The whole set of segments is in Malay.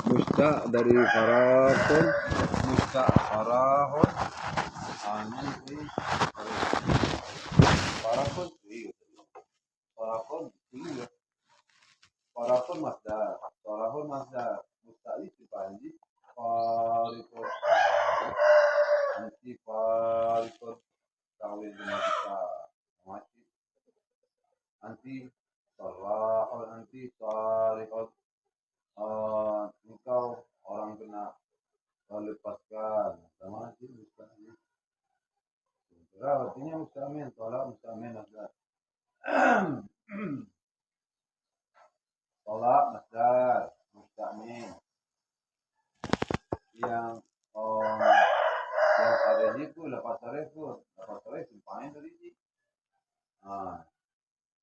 Musta dari farakun, musta farahun, ini farakun, farakun masdar, musta itu panji, farikun, anti farikun, kawin dengan kita, mati, anti farahun, anti farikun. Engkau orang kena lepaskan sama sih mustahil. Artinya mustahil, tolak mustahil masdar. Tolak masdar mustahil yang yang ada itu lepas tarif simpanan dari ini.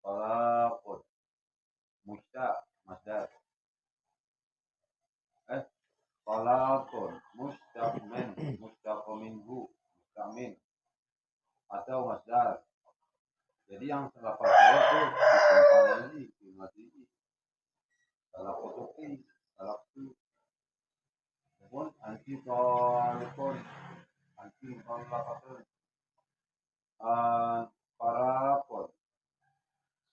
Tolak masdar. Talaqun mustaqmin minhu mustaqmin atau masdar. Jadi yang terdapat itu simpanan ini mati. Talaq tuki, talaq tu. Pun anti talaqun, anti talaqatun. Farakun.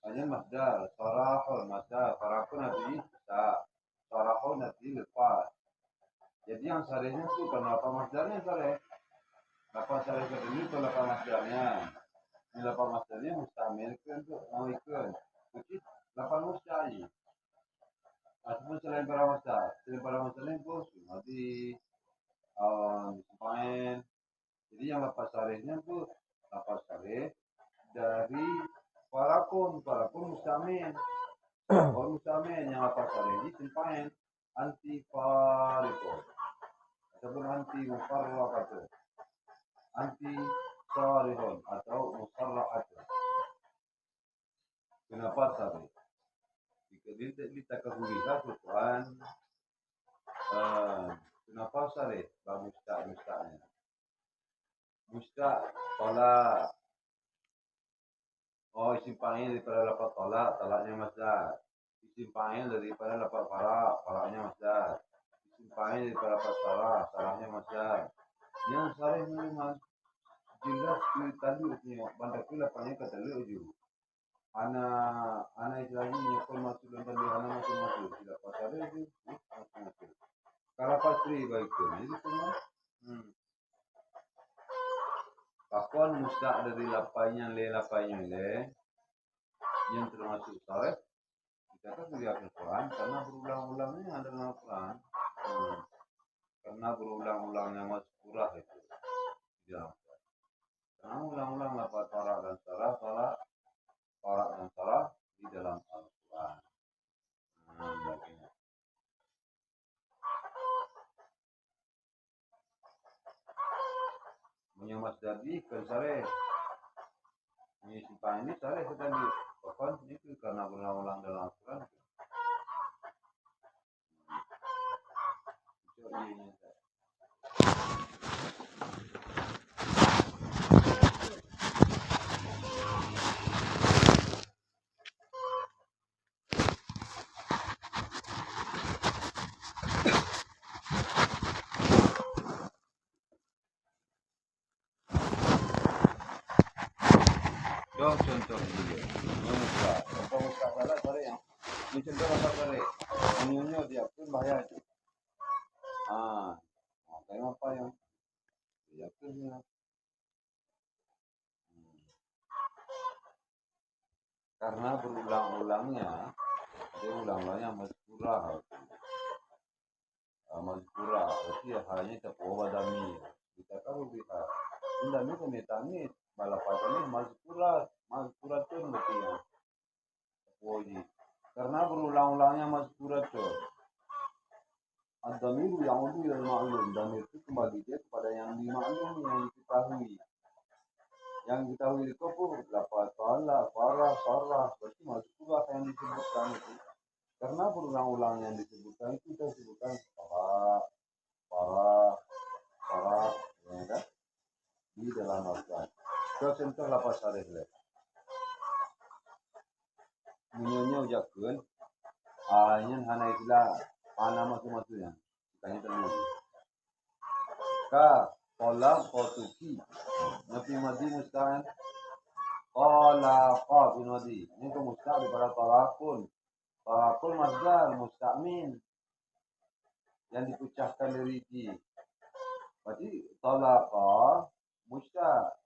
Hanya masdar, sarahun masdar, farakun artinya bisa. Sarahun artinya lepas. Jadi yang sarehnya itu kenapa masdarnya sareh? Lepas sareh ke dulu itu lepas masdarnya. Ini lepas masdarnya mustamil kan untuk mengikut. Jadi lepas mustahil. Ataupun selain para masdar itu nanti main. Jadi yang lepas sarehnya itu lepas sareh dari farakun mustamil. Kalau mustamil yang lepas sareh ini simpain anti farikun. Ataupun anti mufarraqatun, anti sarihun atau mufarraqatun. Kenapa sarih? Jika kita kehurihan Tuhan, kenapa sarih? Musta'nya. Musta' tolak. Isim fa'il daripada lafaz tolaknya masdar. Isim fa'il daripada lafaz faraknya masdar. Isim fa'il daripada lafaz sarahnya masdar. Yang sarih memang jelas tadi bandar lapangnya kata leju. Anak lagi nyokol masuk dan tadi anak masuk tidak pasal itu masuk. Kalau patri baik itu jadi semua. Pakon mustaq dari lapainya yang termasuk sareh. Kita kan melihat Al-Quran karena berulang-ulangnya ada dalam Al-Quran. Karena berulang-ulangnya masuk surah itu. Ya. Karena ulang-ulang lafaz farak dan sarah di dalam Al-Quran. Menyamas jadi kan sareh. Ini simpanan ini sareh tadi. Bahkan itu karena berulang-ulang dalam Al-Quran. ini. Contoh dulu. Contoh mustaqbal sore yang. Ini contoh apa sore? Menyunyo dia pun bahaya. Kayak apa yang? Dia pun ya. Karena berulang-ulangnya, dia ulang-ulangnya mazkurah. Mazkurah, berarti hanya terbawa dami. Kita kalau lihat, dami kemetani, balapannya mazkurah tu berarti yang terbawa. Karena berulang-ulangnya mazkurah tu. Ad-damir ya'udu ilal ma'lum, damir itu kembali dia kepada yang dimaklumi, yang diketahui. Yang diketahui itu pun dapat fa'ala, farah, sarah, berarti mazkurah yang disebutkan itu. Karena berulang-ulang yang disebutkan itu kita sebutkan parah, ya kan? Di dalam Al-Quran. Contoh lapas hadis le. Munyonya ujakkeun, nyen hana istilah ana masing-masingnya. Tanya dulu. Ka qala qatuki. Nabi madi musta'an. Qala qa bin madi. Ini itu musta'an daripada talakun. Talakun masdar musta'min. Yang dipecahkan dari ji. Berarti talaqa mustaq.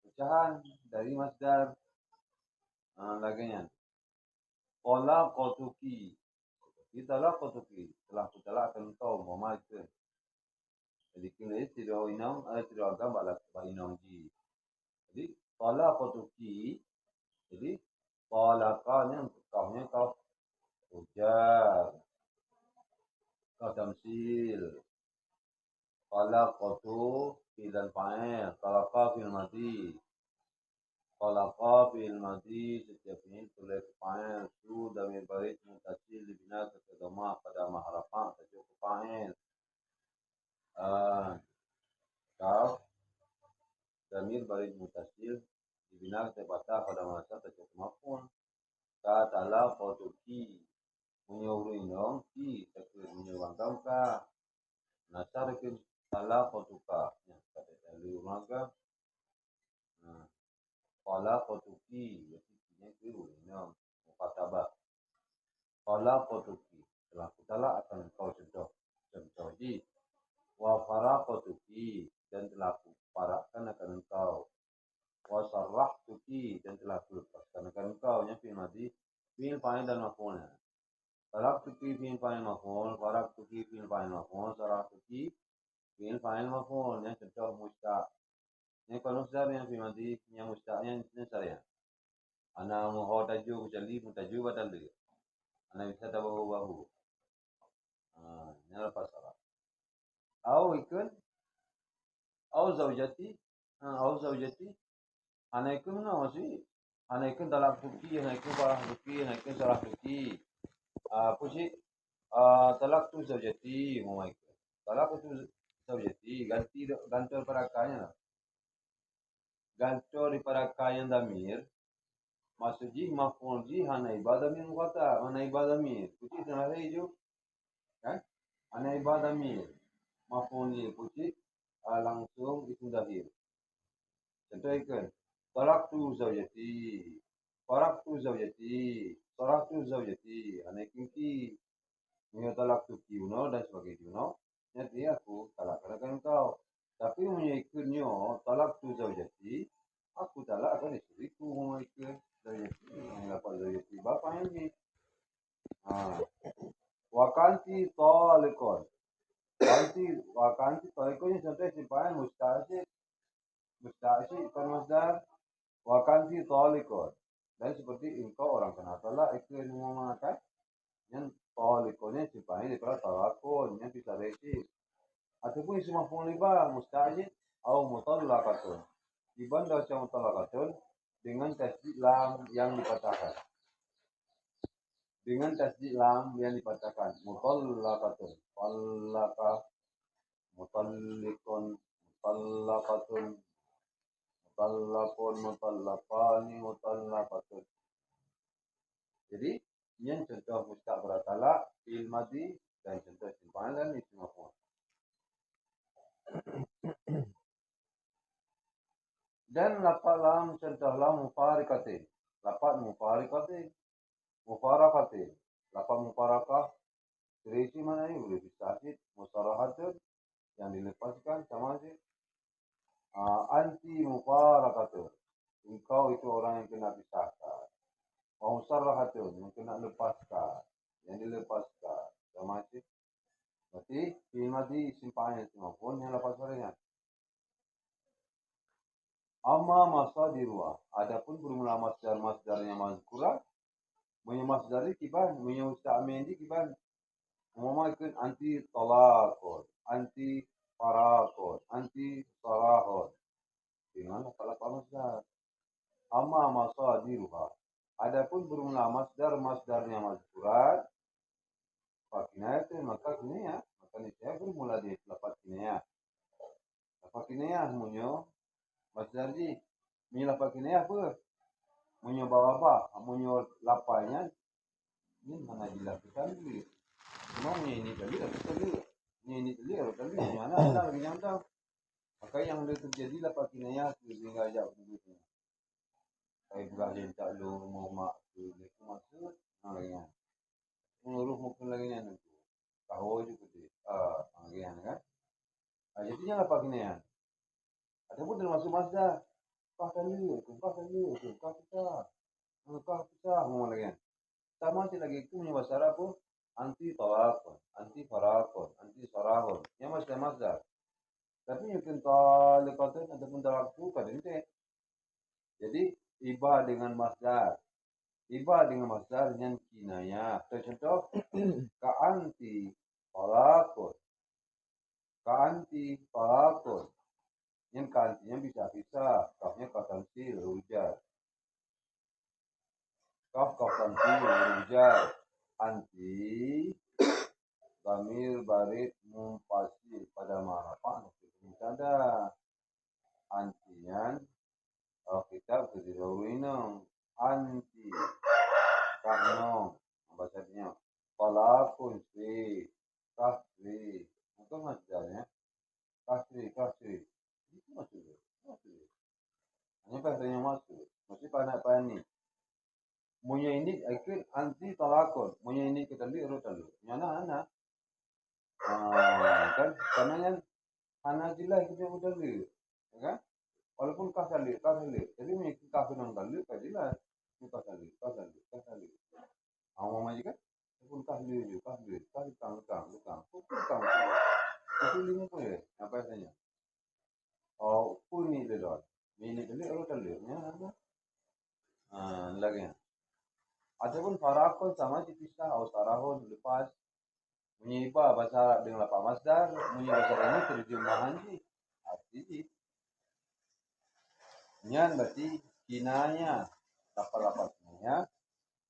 Pecahan dari masdar. Laginya. Qala qatuki. Italah qatuki. Telah kutalakkan kau memakai. Jadi kini tidak inang, tidak agam balak inang ji. Jadi qala qatuki. Jadi qalaqanya untuk kaunya kau ujar. Kau tamsil. Qalaqatu fi'il fa'il. Qalaqa fi'il madhi. Qalaqa fi'il madhi setiap ini tulis fa'il. Su damir baris mutasil dibina ketadama pada maharafah tajuk fa'il. Kaf damir baris mutasil dibina ketepatah pada masa tajuk maf'ul. Katalah qatuki. Menyuruh indong ki takdir menyuruhkan ka. Nasarikin salah qatuka. Ya, kata lalu maka qala qatuki artinya itu mukatabah. Qala qatuki telah kutala akan kau contoh di wa faraqatuki dan telah kuparakkan akan engkau wa sarrahtuki dan telah kulepaskan akan engkau nya fi'il madhi fi'il fa'il dan maf'ulnya. Faraqtuki fi'il fa'il maf'ul, faraqtuki fi'il fa'il maf'ul, sarrahtuki fi'il fa'il maf'ul. Yang contoh mustaq. Yang kalau mustaq yang fi'il madhi yang mustaqnya ini saya. Ana muhtaju jadi muhtaju badal dia. Ana bisa tabahu. Ini lepas salah. Au ikun au zaujati ana ikun mana masih ana ikun talak tuki ana ikun parah tuki ana ikun salah tuki puji talak tu zaujati mau ikun talak tu zaujati gantor parakanya gantor di parakaya damir maksudnya maf'ul ji hana ibadah min kata hana ibadah min puji senara hijau kan hana ibadah min maf'ul ji puji langsung itu dahir. Contoh ikan, taraktu zaujati, anak kinki, punya taraktu kiuno dan sebagainya. Jadi aku talakkan kau. Tapi punya ikunnya taraktu zaujati, aku talakkan istriku mau ikut zaujati, mengapa zaujati bapak ini? Wakanti talikon. Wakanti talikonnya contoh simpanan musta'si kan masdar wakanti talikon. Dan seperti engkau orang kenapa ikut mengatakan yang talikonnya simpanan daripada talakon yang bisa resi. Ataupun isim maf'ul liba musta'si atau mutallaqatun. Dibanding dengan mutallaqatun dengan tasdid lam yang dipatahkan. dengan tasdid lam yang dipatahkan mutallaqatun, tallaqa, mutalliqun, mutallaqatun, mutallaqun, mutallaqani, mutallaqatun. Jadi yang contoh mustaq beratala fi'il madhi dan contoh isim fa'il dan isim maf'ul. Dan lafaz lam contoh lam mufariqatin, lafaz mufariqatin, mufaraqatin, lafaz mufaraqah terisi mana ini boleh disahid, musarahatun yang dilepaskan sama aja. Anti mufaraqatun, engkau itu orang yang kena pisahkan. Musarahatun yang kena lepaskan, yang dilepaskan sama aja. Berarti fi'il madhi isim fa'il maupun yang lafaz ringan. Amma masadiruha, adapun bermula masdar-masdarnya mazkurah, punya masdar kiban, punya musta'min kiban. Umumnya ikut anti talaqun, anti faraqun, anti sarahun. Dengan lafaz masdar. Amma masadiruha, adapun bermula masdar-masdarnya mazkurat, fakinayah itu maka kinayah, maka niscaya bermula di lafaz kinayah. Lafaz kinayah munyo masdar di munyo lafaz kinayah apa? Munyo bawa munyo lapanya ini mana dilakukan dulu. Cuma munyo ini tadi tapi tadi ini tadi mana ada lagi yang tahu. Maka yang terjadi lafaz kinayah sehingga ajak begitu. Saya beralih tak lu mau maksud maksud lagi kan. Menurut mungkin lagi kan. Tahu juga tu. Lagi kan. Jadinya lafaz kinayah. Adapun termasuk masdar. Kah tadi, kah kita, ngomong lagi kan. Sama sih lagi itu punya bahasa Arab pun anti talaqun, anti faraqun, anti sarahun. Yang masdar. Tapi mungkin talaqatun ataupun talaqtu kadang itu. Jadi iba dengan masdar. Iba dengan masdar yang kinayah. Contoh ka anti talaqun. Ka anti talaqun. Yang kantinya bisa. Kafnya katansil, hujan. Kaf tansil, hujan. Anti Damir barit mumpasil pada mahrafa ada antian kita kedilawinong anti kahnong bahasanya talakun si kasri itu maksudnya kasri itu maksudnya hanya bahasanya masih panik punya ini akhir anti talakun punya ini kita lihat terus nyana kan karena yang Hanajilah kita udah lihat, kan? Walaupun kah kali. Jadi mengikut kah nang kali, kajilah. Kah kali. Awam aja kan? Walaupun kah kang. Itu lima pun ya, apa saja. Oh, pun ni dulu. Ini dulu, orang kali. Ya, apa? Lagi. Ataupun farakon sama dipisah, atau sarahon lepas. Menyipa bahasa Arab dengan lafaz masdar, bahasa ini terjemahan sih. Arti nyan berarti kinanya lafaz kinanya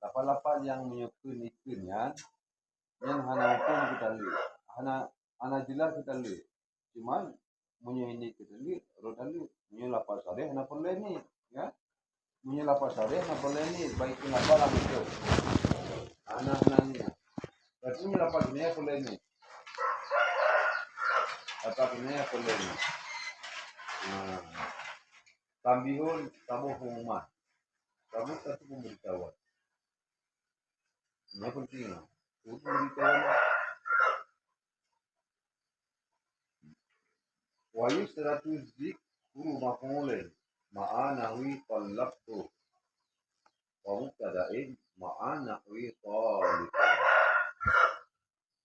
lafaz yang menyukun ikunnya yang hana pun kita lihat hana jelas kita lihat cuman punya ini kita lihat roda lihat punya lafaz sareh hana boleh ni ya punya lafaz sareh hana boleh ni baik lafaz lah itu hana berarti punya lafaz ini boleh ni lafaz ini boleh ni tambihun tabuh pengumuman tabuh satu pemberitahuan ini penting pemberitahuan wa yusratu zikru maf'ulin ma'a nahwi talaqtu wa mubtada'in ma'a nahwi talib.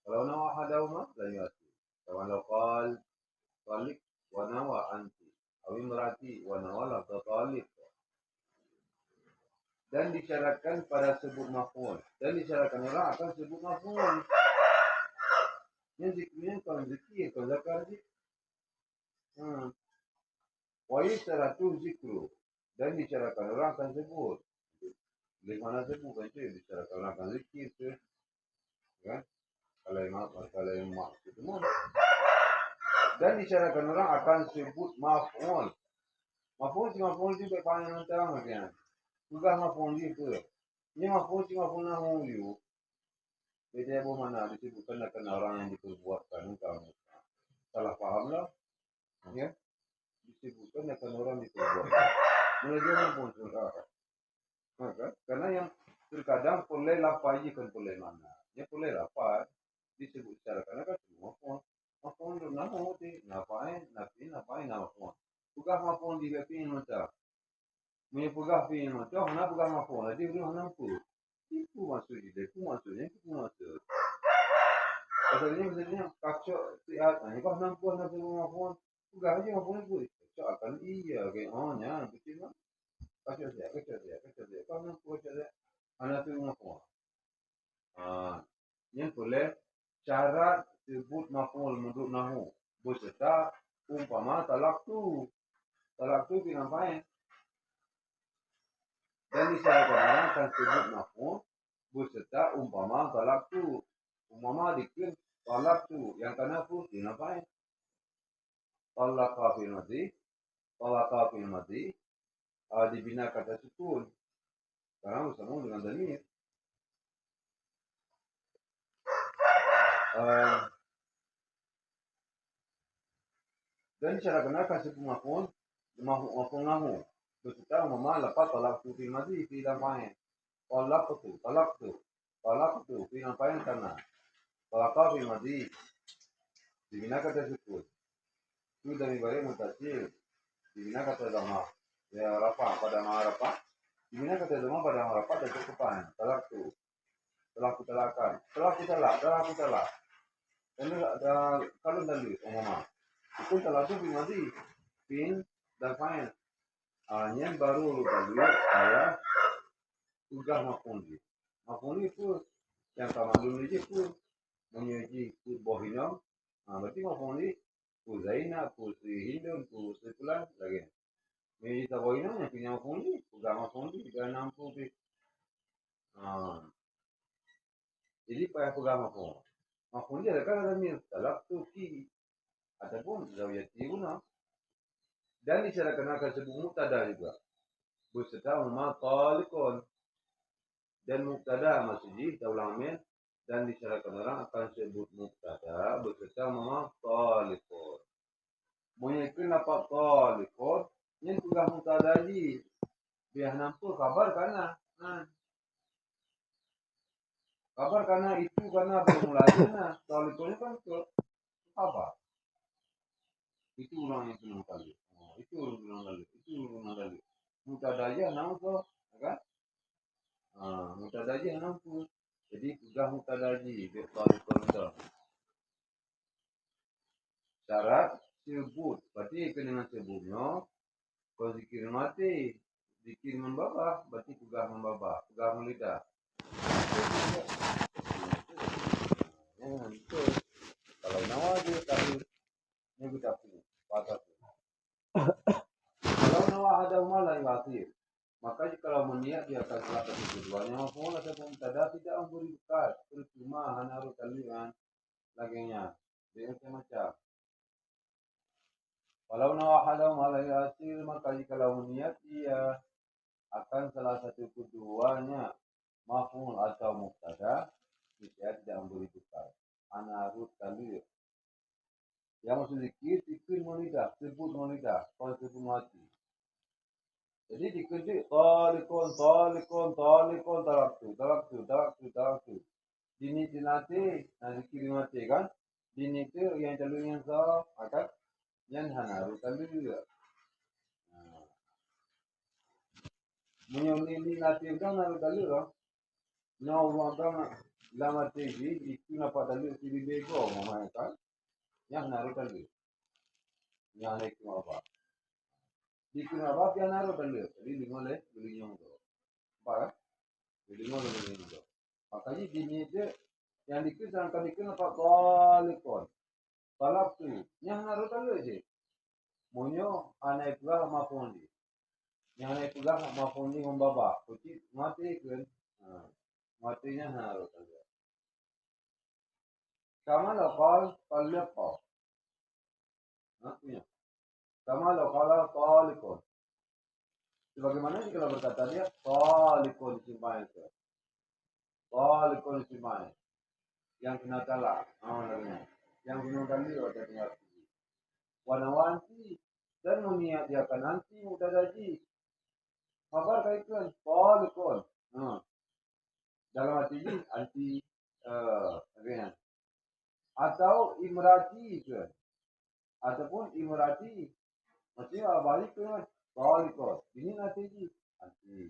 Kalau nawa hadahuma la yati. Kalau qal talib wa nawa anti aw imrati wa nawa la talib. Dan disyaratkan pada sebut maf'ul. Dan disyaratkan orang akan sebut maf'ul. Yang zikirnya kalau zikir, kalau zakar zikir. Wa yusratu zikru. Dan disyaratkan orang akan sebut. Di mana saya bukan itu bicarakan akan zikir itu, kan? Kalau yang maksud itu dan bicarakan orang akan sebut maf'ul. Maf'ul juga banyak macam kan. Juga maf'ul itu. Ini maf'ul nahu itu. Beda mana disebutkan akan orang yang diperbuatkan kamu. Salah paham lah, ya. Disebutkan akan orang diperbuatkan. Mulai dia maf'ul surah. Maka karena yang terkadang boleh lapai kan boleh mana. Ya boleh lapai disebut secara karena kan semua maf'ul nahu itu ngapain maf'ul. Bukan maf'ul dibetin macam. Menyebutkan fi'il macam mana bukan maf'ul. Jadi dia mana pun. Itu maksudnya, itu maksud. Misalnya kacau sihat, ini kau nampu maf'ul. Bukan aja maf'ul itu. Kacau akan iya kayak nya betul kan? Kacau sihat. Kau nampu kacau sihat. Anak tu maf'ul. Yang boleh syarat sebut maf'ul menurut nahu beserta umpama talak tu ngapain? Dan disyaratkan akan sebut maf'ul beserta umpama talak tu. Umpama dikir talak tu yang kena tu ngapain? Talaka fil madi dibina kata sukun karena bersama dengan damir. Dan disyaratkan akan sebut maf'ul nahu beserta umpama lepas talak tu fil madi fil ngapain? Talak tu fil ngapain karena talaka fil madi dibina kata sukun. Itu dari bayi mutasil dibina kata dhamma ya rafa pada rafa dibina kata dhamma pada rafa dan cukupan talak talak ini ada kalau dalil umumnya itu talak tu bimadi pin dan fa'il hanya baru dalil saya udah maf'ul itu yang sama dulu itu menyeji bohinam berarti maf'ul ku zaina ku hindun ku sepulan lagi menyeji bohinam yang punya maf'ul udah maf'ul juga nampu jadi payah pegang maf'ul dia kan ada mir talak tu ki ataupun zawiyati guna dan disyaratkan akan sebut mubtada juga beserta ma talikun dan mubtada masjid taulamil dan disyaratkan orang akan sebut mubtada beserta ma talikun mungkin apa talikun yang sudah mubtada di biar nampu kabar karena itu karena belum mulainya talikunnya kan ke apa itu ulang yang belum kali itu ulang kali mubtada aja nampu kan mubtada aja nampu jadi sudah mubtada di talikun itu syarat sebut berarti dengan sebutnya kalau zikir mati zikir membabah berarti pegang membabah pegang lidah itu kalau nawa dia tapi nyebut apa patah kalau nawa ada malah yang wasir maka kalau meniat dia akan selatan keduanya maupun ataupun tidak memberi bekas percuma hanya harus kalian laginya dia macam kalau nawa ada malah yang wasir maka kalau meniat dia akan salah satu keduanya maf'ul atau mubtada dia tidak memberi bekas hanya harus kalian yang maksud zikir monidah sebut monidah kalau sebut mati jadi dikerja talikun taraktu dini dinati zikir mati kan dini itu yang calon yang sah akan yang harus kalian juga menyoni nanti kan harus kalian lah no wabang lama TV itu napa dalil TV bego mama kan yang harus kalian yang naik apa di kenapa dia naruh dalil jadi dimulai belinya itu apa jadi belinya itu makanya gini itu yang akan dikenal apa talikon talak tu yang naruh dalil sih monyo anak lah mafundi yang naik pegang maupun ni membaba kucing mati kan matinya harus ada sama lokal talaqah artinya sama lokal talikun sebagaimana jika berkata dia talikun simpan itu talikun simpan yang kena talak yang kena kali ada dengar wanawanti dan meniat dia akan nanti mudah gaji kabar kaitkan talikun dalam arti ini anti atau imrati ke ataupun imrati maksudnya balik ke talikun ini nanti anti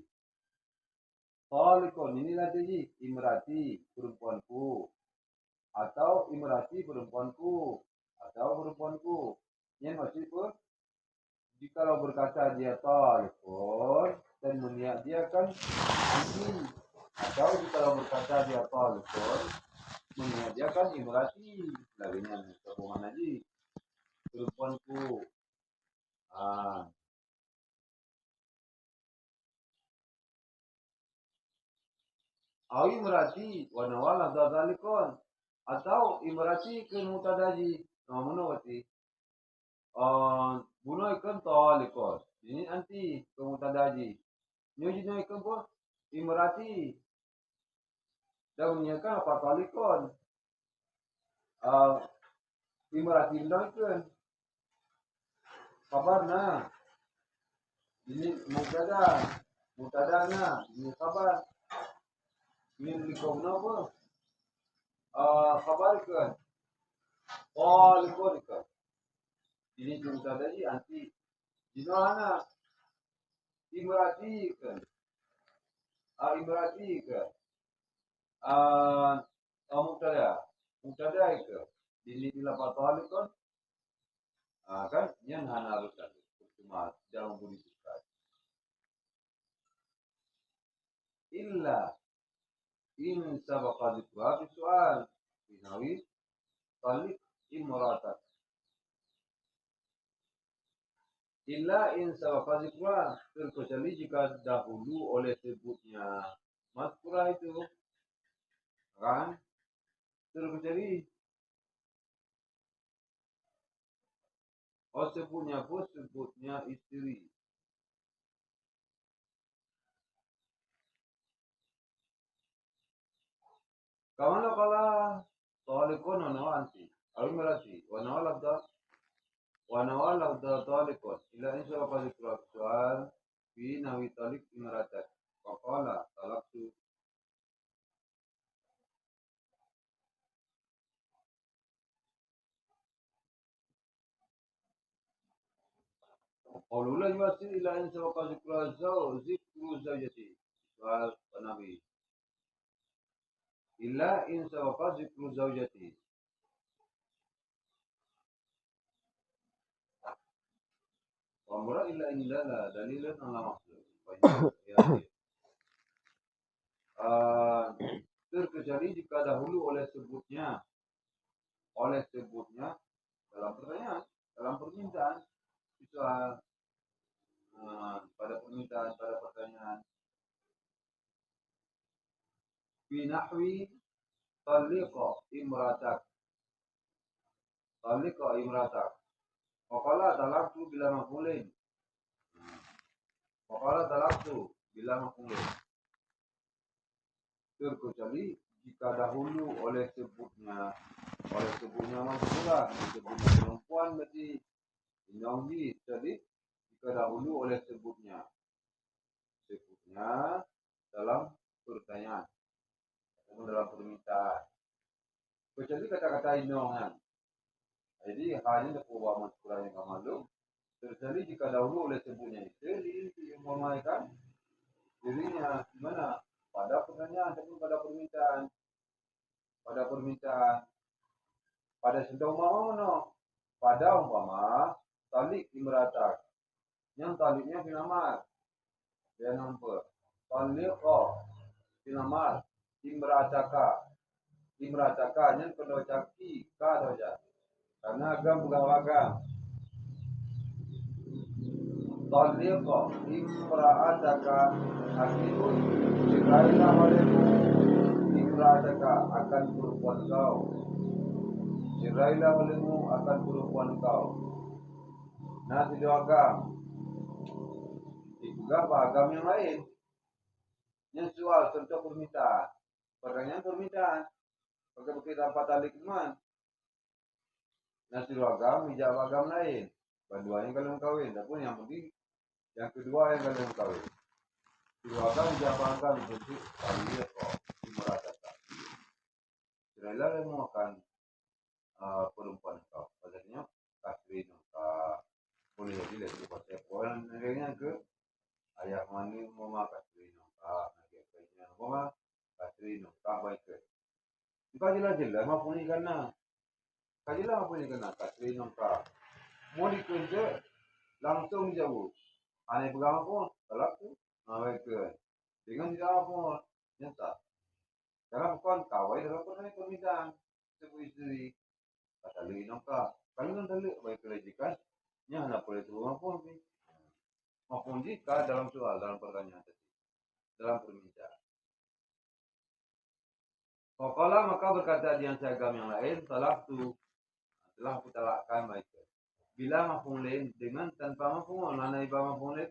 talikun ini nanti imrati perempuanku atau imrati perempuanku atau perempuanku ini maksudnya jikalau berkata dia talikun dan meniat dia kan anti atau jikalau berkata dia talikun meniat dia kan imrati laginya hubungan aja perempuanku au imrati wa nawala dzalikan atau imrati ke mutadaji namun wati bunuh ikan talikon ini anti ke mutadaji nyuji no ikan pun imrati dan menyiapkan apa talikon imrati bilang ikan kabarna ini mutadana ini kabar ini likomna apa kabar ikan talikon ikan ini mutadaji anti jinohana imrati ikan imrati ikan mutada ikan ini bila talikon kan yang harus kan cuma dalam budi suka illa in sabaqa dzikra fi soal binawi talik imratak illa in sabaqa dzikra terkecuali jika dahulu oleh sebutnya mazkurah itu kan terkecuali sebutnya bos sebutnya istri kamana kala talikun wa anti al-marati wa nawala talikun ila in sabaqa dzikra soal fi nawi talik imratak faqala talaqtu قالوا لا يؤثر إلا إن سبق ذكر زوجته سؤال النبي إلا إن سبق ذكر زوجته وأمر إلا إن لا دليل على مقصود terkecuali jika dahulu oleh sebutnya dalam pertanyaan dalam permintaan itu pada pertanyaan fi nahwi talliqa imratak Wakala talaktu bila mafulin terkecuali jika dahulu oleh sebutnya mazkurah sebutnya perempuan berarti inauhi jadi jika dahulu oleh sebutnya dalam pertanyaan atau dalam permintaan kecuali kata-kata inongan jadi hanya dapat mazkurah yang maklum terkecuali jika dahulu oleh sebutnya itu memahamikan dirinya gimana pada pertanyaan ataupun pada permintaan pada umpama pada umpama talik imratak yang taliknya finamar dia nomor taliqo finamar imrataka yang kedua caki ka doja karena agam bukan agam Talliqa imra'ataka akidun, cerailah olehmu imra'ataka akan perempuan kau. Cerailah olehmu akan perempuan kau. Nah, tidak agam. Juga agam yang lain. Yang soal contoh permintaan. Pertanyaan permintaan. Pakai tanpa tali keman. Nah, tidak agam, hijab agam lain. Keduanya kalau kawin. Tapi yang penting, yang kedua yang kalau kawin. Tidak agam, hijab agam. Jadi, talliqa imra'ataka. Cerailah olehmu akan perempuan kau. Maksudnya kasih nongka boleh jadi lebih pasal poin neganya ke ayah mani mama kasih nongka nanti kayaknya mama kasih nongka baik ke. Jika jelas mah punya karena kajilah mah punya karena kasih nongka mau dikerja langsung jauh. Aneh pegang pun kalau tu baik ke dengan tidak pun nyata. Karena bukan kawai dalam permintaan sebuah istri kata lagi nongka kalau nanti baik kejikan nya hendak boleh tu maupun jika dalam soal dalam pertanyaan tadi dalam permintaan. Faqala maka berkata dia agam yang lain telah aku talakkan mereka. Bila mafhum lain dengan tanpa mafhum mana iba mafhum lain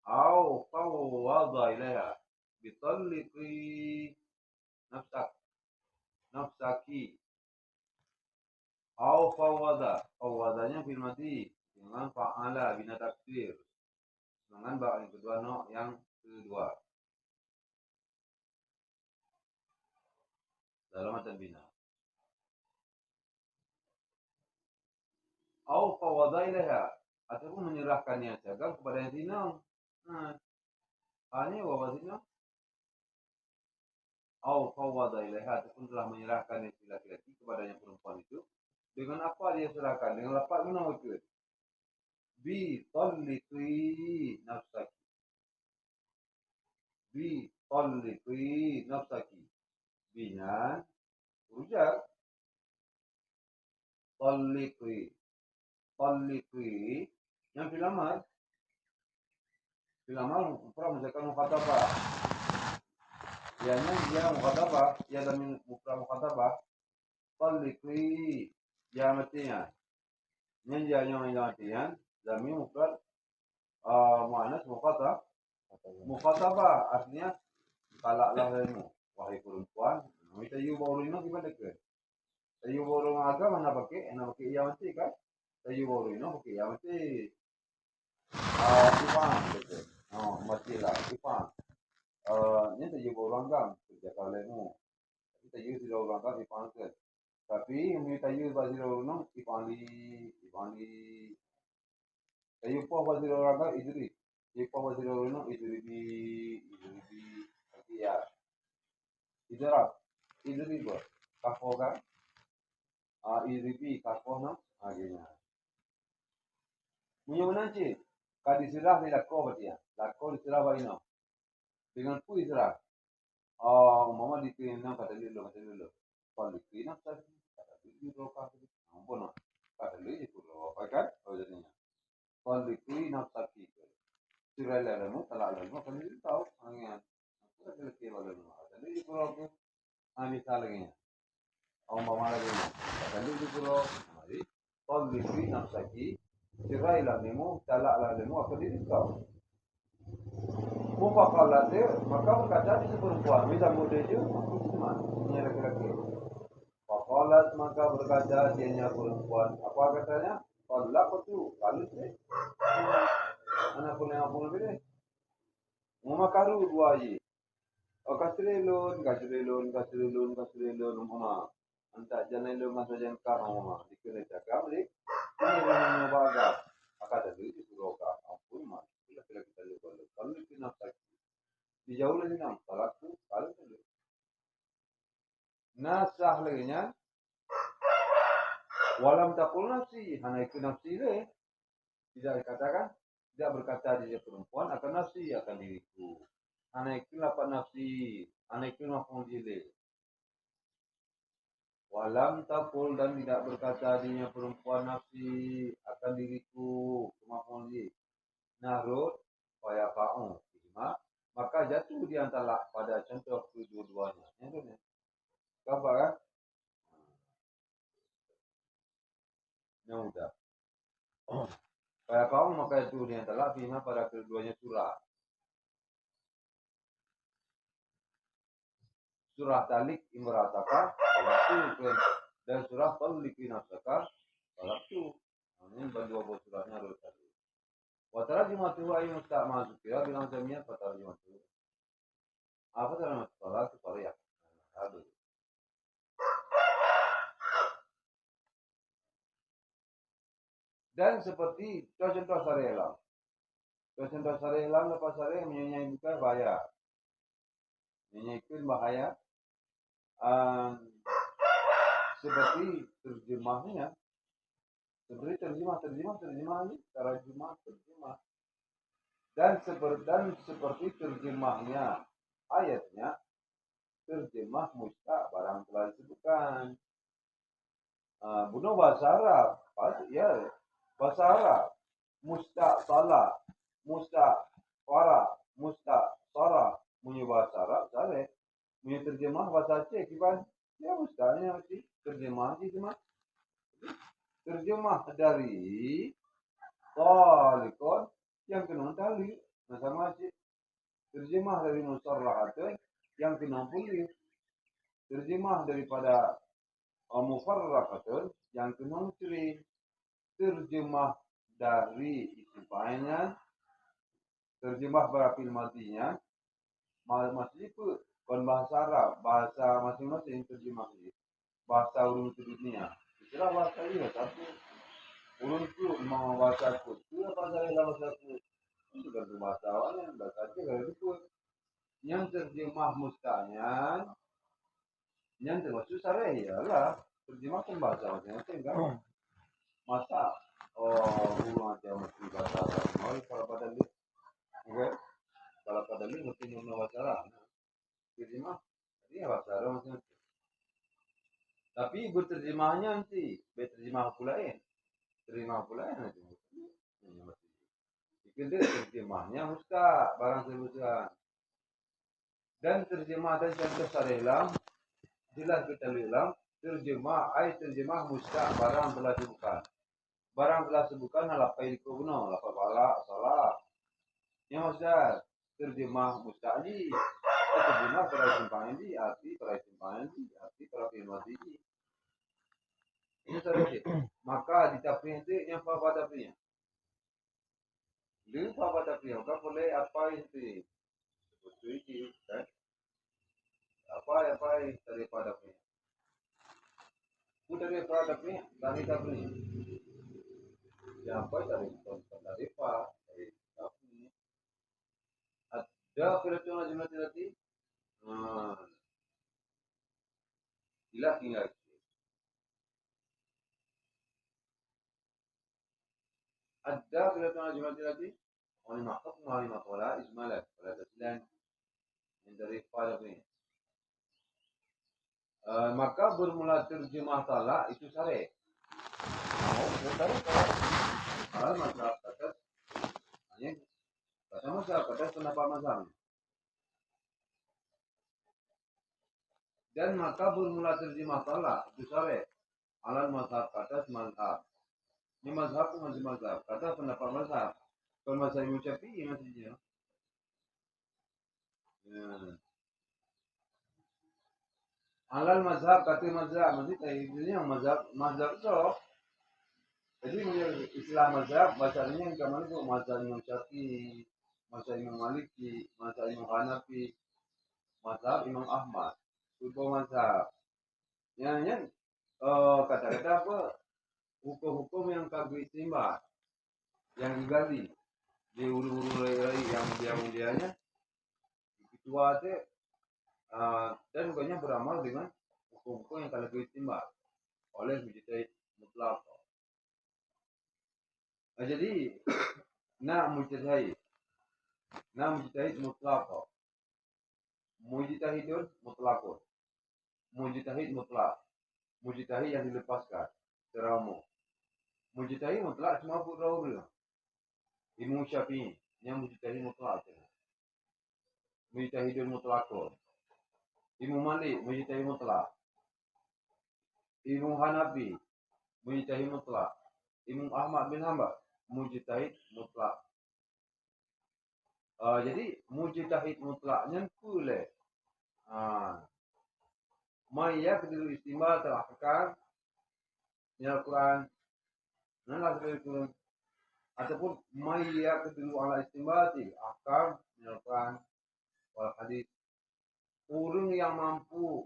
au fawwada ilaiha bitalliqi nafsaki au fawwadanya fil madi dengan fa'ala bina taksir dengan bab yang kedua yang kedua dalam matan bina au fawwada ilaiha ataupun menyerahkannya segala kepada yang zina. Hanya bahwa zina au fawwada ilaiha ataupun telah menyerahkan laki-laki kepada yang perempuan itu dengan apa dia serahkan dengan lafaz guna wujud bi talliqi nafsaki bina rujak talliqi yang filamal pernah misalkan mukhatabah ianya dia mukhatabah ia dan mukhatabah talliqi ya matinya yang artian zamir mufrad muannas mukhatabah artinya kalaklah ilmu wahai perempuan kita baru ini gimana ke tayu baru agama mana pakai iya mati kan tayu baru ini pakai iya mati ipang gitu mati lah ipang ini tayu baru agama kerja kalemu tapi tayu sudah orang agama ipang ke tapi yang tayu bazir orang ipang di tayu po bazir orang agama idri po bazir orang idri ya idri ber kafoga idri kafoga akhirnya punya menanci kadisirah ni lakko batia lakko disirah baino dengan pu isirah mama dipinang kata dulu kalau dipinang kata dulu kata ampun kata dulu kan jadinya kalau dipinang kata sirah lelamu telah lelamu kalau itu tahu angin kita kelihatan lelamu kata dulu aku misalnya mama lagi kata dulu mari kalau dipinang kata sirah lelamu telah lelamu aku diri tahu mufakalat dia maka berkata di perempuan bisa muda je cuma punya laki-laki fakalat maka berkata dianya perempuan apa katanya Allah tu kalau sih anak pun yang pun beri mama karu dua je kasrilun mama anta jangan lu masa jangan kah mama dikira cakap ni ini rumahnya baga akada itu suroka ampun mah kita kalau kita nak dijauh lagi nam salatu kalau nasah lagi nya walam takul nafsi hanya itu nafsi le tidak dikatakan tidak berkata dia perempuan akan nafsi akan diriku hanya itu lapan nafsi hanya itu mafhum jile Walam tapul dan tidak berkata dirinya perempuan nafsi akan diriku kemampuan dia. Narut waya fa'u maka jatuh di antara pada contoh kedua-duanya. Yang gambar kan? Yang udah. Waya fa'u maka jatuh di antara bima pada keduanya surah. Surah Talik imrataka waktu dan surah Taliki nafsaka waktu. Ini dua buah surahnya harus tadi. Watarjumatu ayu musta'mal zikra bilang jamiah watarjumatu. Apa termasuk salat ya? Aduh. Dan seperti contoh sarelang. Contoh sarelang lepas sare menyanyi buka bahaya. Menyanyikan bahaya. Seperti terjemahnya. Seperti terjemah ini terjemah. Dan seperti terjemahnya ayatnya terjemah musta barang telah disebutkan. Bunuh bahasa Arab, ya bahasa Arab, musta salah, musta fara, musta sara, punya bahasa Arab, sare, punya terjemah bahasa Aceh, kiban, ya mustanya mesti terjemah terjemah dari talikon yang kena tali, sama sih, terjemah dari musarrahatun yang kena pulih, terjemah daripada mufarraqatun yang kena ciri, terjemah dari isim fa'ilnya, terjemah berapil matinya, masih itu kon bahasa Arab, bahasa masing-masing terjemah ini, bahasa ulun dunia. Istilah bahasa ini tapi ulun tu mau bahasa ku, tu bahasa ku, itu kan bahasa awalnya, bahasa Aceh kalau itu, yang terjemah mustahnya, yang termasuk sare ya lah, terjemah kan bahasa masing-masing kan. Masa hubungan dia mesti bahasa Arab mau kalau pada li kalau pada li mesti nyoba bahasa Arab jadi mah dia bahasa Arab masing-masing tapi berterjemahnya nanti berterjemah pulain terjemah pulain nanti itu dia terjemahnya musta barang sebutan dan terjemah dan contoh sarelam jelas kita lilam terjemah terjemah musta barang telah disebutkan barang telah sebutkan apa itu benar apa salah yang maksudnya terjemah musta'li terjemah para simpangan di arti para simpangan di arti para firmati ini sahaja maka ditafsir itu yang apa tafsirnya dia apa tafsirnya maka boleh apa itu seperti ini kan apa daripada punya daripada tafsirnya dari tafsirnya siapa dari apa dari tafsirnya ada perhitungan jumlah tadi ilah tinggal ada perhitungan jumlah tadi ولما حكم ولما طولا إجمالا ولا تسلان من dari pada ini. Maka bermula terjemah talak itu sare. Sare kalau masalah kata hanya kata masalah kata pendapat mazhab. Dan maka bermula terjemah talak itu sare. Alal mazhab kata mazhab. Ini mazhab itu masih mazhab. Kata pendapat mazhab. Kalau mazhab Imam Syafi'i masih dia. Alal mazhab kata mazhab maksudnya ini yang mazhab itu. Jadi istilah mazhab bahasanya yang kemana itu mazhab Imam Syafi'i, mazhab Imam Maliki, mazhab Imam Hanafi, mazhab Imam Ahmad. Itu mazhab. Yang kata-kata apa hukum-hukum yang kagak istimewa yang digali di ulu-ulu yang dianya itu ada dan bukannya beramal dengan hukum-hukum yang kagak istimewa oleh mujtahid mutlak. Nah, jadi mujtahid mutlak. Mujtahidun mutlakun. Mujtahid mutlak. mujtahid yang dilepaskan secara umum. Mujtahid mutlak cuma Abu Dawud. Imam Syafi'i yang mujtahid mutlak. Mujtahidun mutlakun. Imam Malik mujtahid mutlak. Imam Hanafi mujtahid mutlak. Imam Ahmad bin Hanbal mujtahid mutlak. Jadi mujtahid mutlaknya boleh. Mai yaqdiru istimbat al-ahkam min al-Quran. Nana sebagai ataupun mai yaqdiru ala istimbati ahkam min al-Quran wal hadis. Orang yang mampu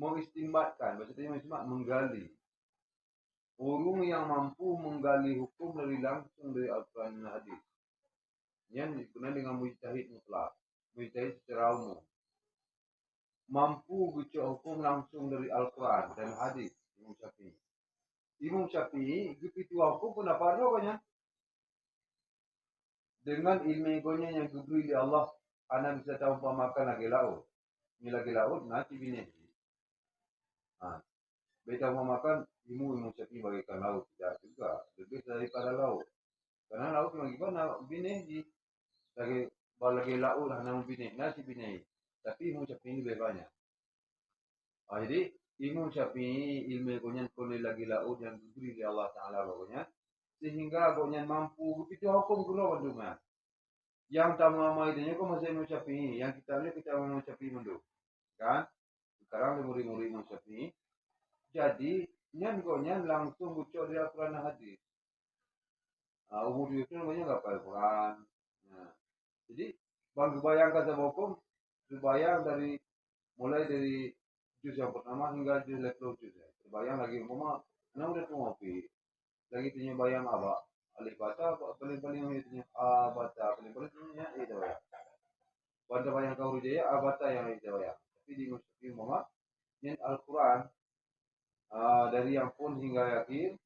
mengistimbatkan, maksudnya mengistimbat menggali. Orang yang mampu menggali hukum dari langsung dari Al-Quran dan hadis. Yang dikenal dengan mujtahid mutlak. Mujtahid secara umum. Mampu baca hukum langsung dari Al-Quran dan hadis. Imam Syafi'i. Imam Syafi'i, begitu hukum pun apa jawabannya? Dengan ilmu egonya yang diberi oleh Allah, anak bisa tahu makan lagi laut. Ini lagi laut, nanti bini. Beta makan, Imam Syafi'i bagikan laut. Tidak juga, lebih daripada laut. Karena laut memang gimana, bini lagi laut, anak bini, nasi bini. Tapi Imam Syafi'i ini lebih banyak. Jadi Imam Syafi'i ilmu egonya boleh lagi laut yang diberi oleh Allah Ta'ala pokoknya. Sehingga pokoknya mampu, begitu hukum guru bandungan. Yang tamu nama itu kok masih Imam Syafi'i. Yang kita lihat kita Imam Syafi'i mundur. Kan? Sekarang murid-murid Imam Syafi'i. Jadi, nyan langsung bucok dari Al-Quran dan hadis. Umur itu namanya enggak Al-Quran. Nah, jadi, bang bayangkan sama hukum, bayang mulai dari juz yang pertama hingga juz level juz. Terbayang lagi umpama, nah udah ngopi. Lagi punya bayang apa? Alif baca paling-paling itu baca paling-paling punya itu ya. Baca bayang kau rujaya baca yang itu ya. Tapi di muslim umpama yang Al-Quran dari yang pun hingga yakin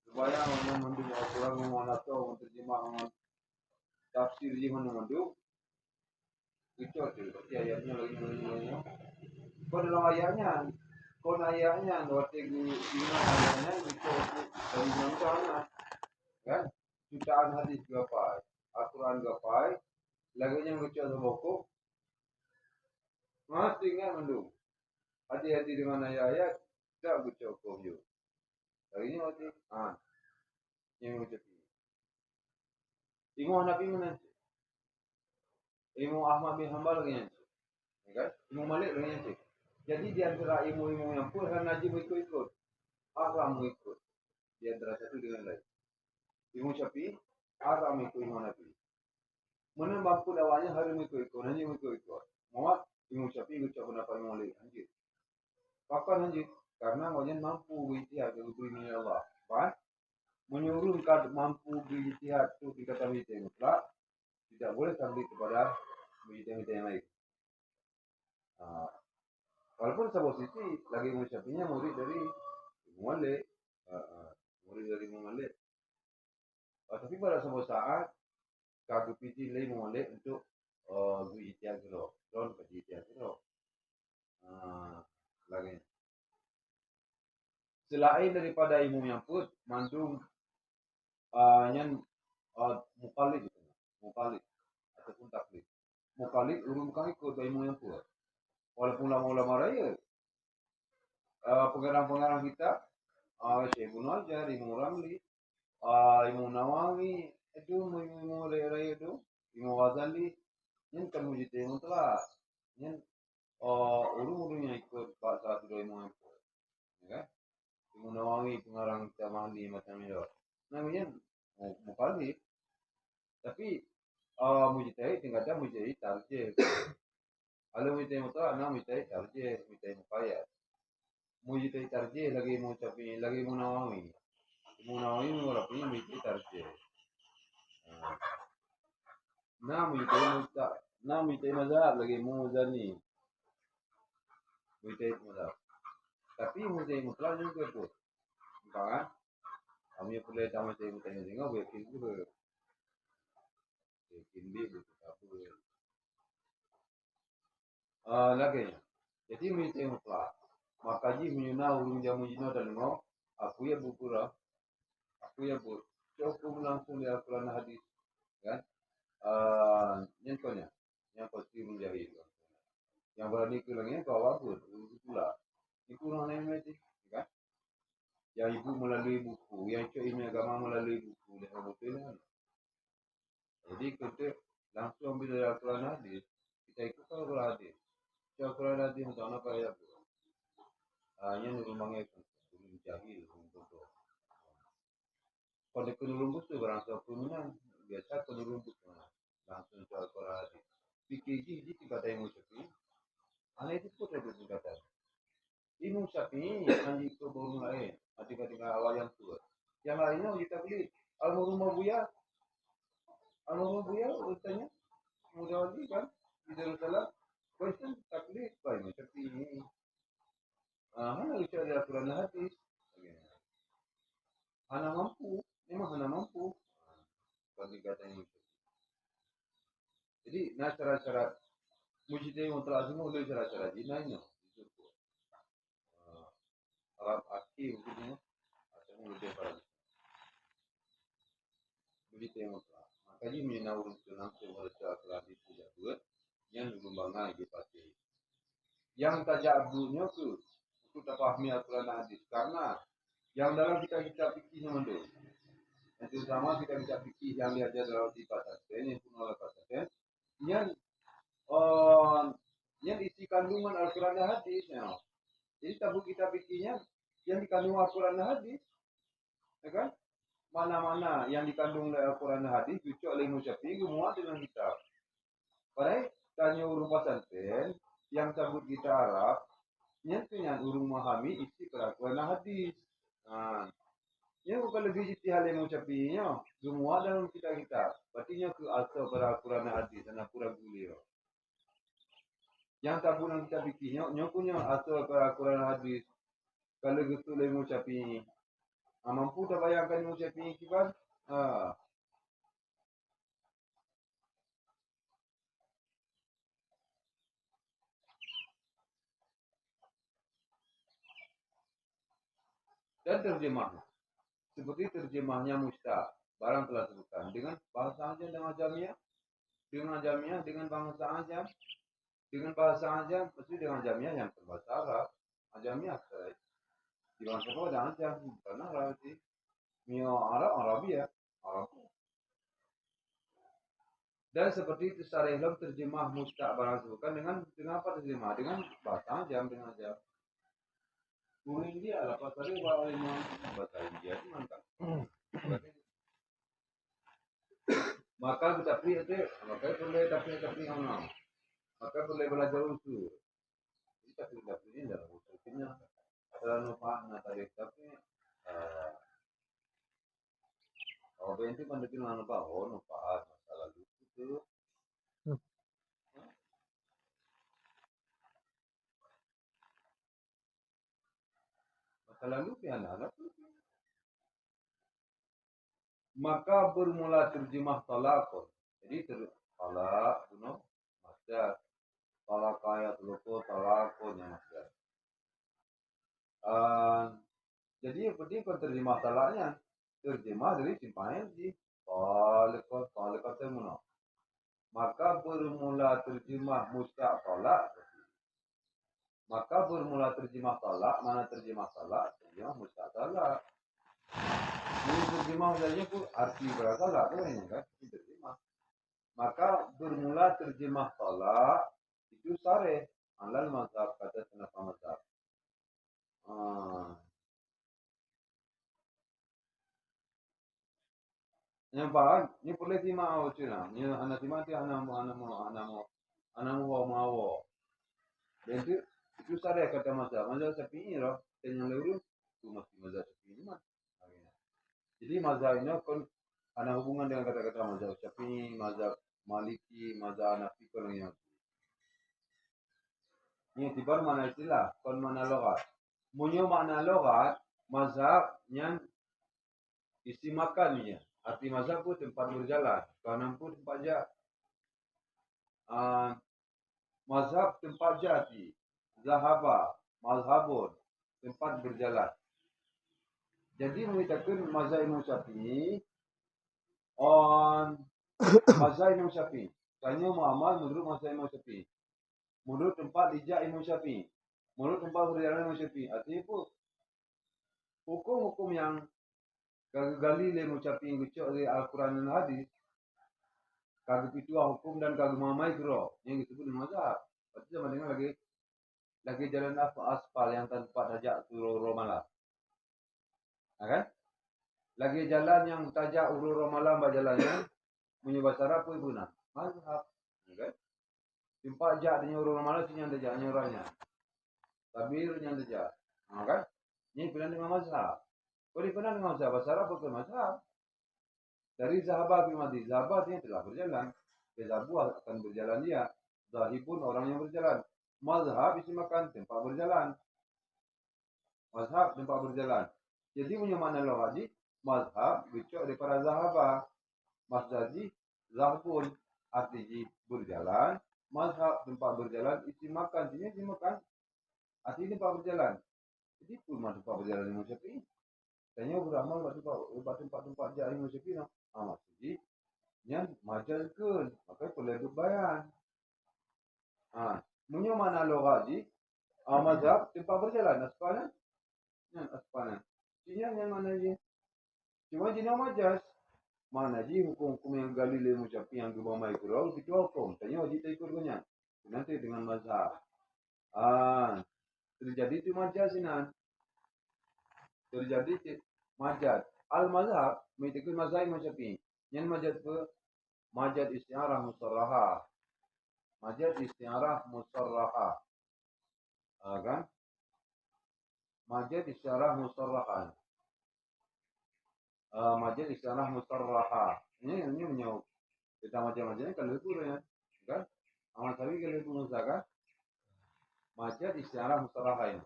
supaya menunduk Al-Quran mengatau menerjemah tafsir jiman menunduk itu berarti ayatnya lagi kau dalam ayatnya waktu gimana ayatnya itu dari mana kan jutaan hadis gapai Al-Quran gapai lagunya lucu atau buku mati nggak mendung hati-hati dengan ayat tak lucu kau juga hari ini mati yang lucu Imam Nabi mana Imam Ahmad bin Hanbal lagi nanti kan Imam Malik lagi nanti jadi di antara ilmu-ilmu yang pun kan Najib ikut Aram ikut di antara satu dengan lain Imam Syafi'i Aram ikut Imam Nabi mana mampu dakwanya hari ikut Najib ikut Muhammad Imam Syafi'i ucap pendapat Imam Malik anjir kapan anjir karena maunya mampu ijtihad dari beri Allah kan menyuruhkan mampu berijtihad itu dikata ijtihad mutlak tidak boleh taklid kepada ijtihad yang lain. Walaupun satu sisi lagi Syafi'inya murid dari Imam Malik, tapi pada sebuah saat kagum piti lagi Imam Malik untuk berijtihad dulu, don berijtihad dulu. Lagi. Selain daripada ilmu yang put, mandung yang mukallid itu, mukallid ataupun taklid. Mukallid urung kali ikut ilmu yang put. Walaupun ulama-ulama raya, pengarang-pengarang kita, Syekh Ibnu Hajar, Imam Ramli, Imam Nawawi, itu Imam raya itu, Imam Ghazali, yang kan mujtahid mutlak, yang urung-urungnya ikut salah satu ilmu yang put, ya kan? Imam Nawawi pengarang kita Mahdi macam itu. Namanya mukallid. Tapi mujtahid tingkatnya mujtahid tarjih. Kalau mujtahid mutlak mujtahid tarjih, mujtahid muqayyad. Mujtahid tarjih lagi Imam Syafi'i, lagi Imam Nawawi. Imam Nawawi mengurapinya mujtahid tarjih. Mujtahid mutlak. Mujtahid mazhab lagi Imam Ghazali. Mujtahid mazhab. Tapi mujtahid mutlak juga tu. Kan? Kami boleh tahu mujtahid tengok yakin juga. Yakin dia betul apa. Lagi. Jadi mujtahid mutlak. makaji menyuna urung jamu jino dan ngau aku ya bukura aku ya bu cukup langsung di Al-Quran hadis kan nyentonya yang pasti menjahil yang berani kelangnya kau abur pula itu orang lain mesti kan yang ibu melalui buku yang cok ilmu agama melalui buku dengan betul kan jadi kita langsung ambil dari Al-Quran hadis kita ikut Al-Quran hadis Al-Quran hadis untuk apa ya bu hanya nurumbangnya belum jahil belum bodoh pada penurumbuk tu berangsa penurunan biasa penurumbuk langsung ke Al-Quran hadis fikir gigi kata yang ucapi aneh itu pun ada kata ini ucapi anji itu baru lain adik-adik awal yang tua yang lainnya kita beli Al-Murumah Buya urutanya mudah lagi kan di Jerusalem question taklid baik seperti ini mana ucap ada Al-Quran hadis hana mampu memang hana mampu bagi katanya jadi nah cara-cara mujtahid yang telah semua oleh cara-cara jinanya itu Arab akhi maksudnya atau lebih pada begitu yang telah makanya mina urus langsung mereka telah dipuja yang lumbangan di pasti yang tajak abdunya tu itu tak pahami Al-Quran hadis karena yang dalam kita fikihnya mendul yang terutama kita fikih yang diajar dalam di pasatren yang pun oleh pasatren yang isi kandungan Al-Quran dan hadis ya. Jadi tabuk kita fikihnya yang dikandung Al-Quran dan hadis ya kan mana-mana yang dikandung oleh Al-Quran dan hadis cucuk oleh Musyafi'i semua dengan kitab padahal tanya urung pasatren yang tabuk kita Arab yang urung memahami isi Al-Quran dan hadis yang bukan lebih ijtihad yang mengucapinya semua dalam kita berarti ke asal pada Al-Quran dan hadis dan pura beliau yang tabunan kita fikirnya punya asal pada Al-Quran dan hadis kalau gitu lebih mengucapi mampu tak bayangkan mengucapi kibar dan terjemahnya seperti terjemahnya Mustaq barang telah sebutkan dengan bahasa aja dengan jamiah dengan bahasa aja dengan bahasa aja mesti dengan jamiah yang berbahasa Arab jamiah di bahasa Arab ada aja karena Arab sih Mio Arabia Arab dan seperti itu secara Islam terjemah Mustaq barang sebutkan dengan apa terjemah dengan bahasa aja dengan aja India lah pasal dia bahasa India itu mantap maka kita pilih itu maka boleh tapi orang maka boleh belajar usul kita pilih dalam usulnya terlalu paham tadi tapi kalau itu kan dia bilang apa lupa masalah itu masalah lupa anak maka bermula terjemah talaqun jadi talaq bunuh masdar talaq ayat lupa talaqun yang masdar jadi seperti terjemah talaknya terjemah dari simpanan di talaqat termuna maka bermula terjemah mustaq talaq maka bermula terjemah talak mana terjemah talak terjemah mustaq talak ini terjemah saja pun arti bersalah tu kan terjemah maka bermula terjemah talak itu sare alal mazhab kata kenapa mazhab yang paham ni boleh simak cina ni anak simak ti anak mau dan itu sare kata mazhab Syafi'i loh dan yang lain itu masih mazhab Syafi'i mah jadi mazhab ini kan ada hubungan dengan kata-kata mazhab Syafi'i, mazhab Maliki, mazhab Hanafi kalau yang ini tiba mana istilah, kon mana logat. Munyo makna logat, mazhab yang isi makannya. Arti mazhab pun tempat berjalan, kanan pun tempat jalan. Mazhab tempat jadi, zahaba, mazhabun, tempat berjalan. Jadi mengatakan mazhab Imam Syafi'i on mazhab Imam Syafi'i. Tanya muamal menurut mazhab Imam Syafi'i. Menurut tempat ijaz Imam Syafi'i. Menurut tempat berjalan Imam Syafi'i. Artinya apa? Hukum-hukum yang gali le Imam Syafi'i gucok dari Al-Quran dan Hadis. Kagak pituah hukum dan kagak mamai kero. Yang disebut mazhab. Berarti sama dengan lagi jalan apa aspal yang tanpa tajak turun malam. Kan? Lagi jalan yang tajak urur malam jalannya punya bahasa Arab pun guna. Mazhab. Kan? Tempat jak dengan urur malam yang tajaknya orangnya. Tabir yang tajak. Kan? Ini pilihan dengan mazhab. Kalau pilihan dengan mazhab, bahasa Arab bukan mazhab. Dari sahabat mati, sahabat ini telah berjalan. Sahabat akan berjalan dia. Zahir pun orang yang berjalan. Mazhab isi makan tempat berjalan. Mazhab tempat berjalan. Jadi punya makna logik mazhab bicok daripada sahabat. Masjid zahbun artinya berjalan. Mazhab tempat berjalan isi makan. Sini isi makan. Artinya tempat berjalan. Jadi pun tempat berjalan Imam Syafi'i. Tanya beramal tempat-tempat jahil Imam Syafi'i. Maksudnya yang majal ke, maka perlu bayan. Punya mana logik mazhab tempat berjalan aspanan. Yang aspanan. Sinya yang mana je? Cuma jina majas. Mana je hukum-hukum yang gali le Imam Syafi'i yang gemamai kurau itu hukum. Tanya wajib tak ikut punya. Nanti dengan mazhab. Terjadi itu majas ini. Terjadi majad. Al-mazhab, mengikut mazhab Imam Syafi'i. Yang majad ke majad isti'arah musarrahah. Majad isti'arah musarrahah. Kan? Majad isti'arah musarrahah. Majad isti'arah musarrahah. Ini menyau. Kita macam-macam kalau itu ya. Kan? Amal sawi kalau itu musakan. Majad isti'arah musarrahah ini.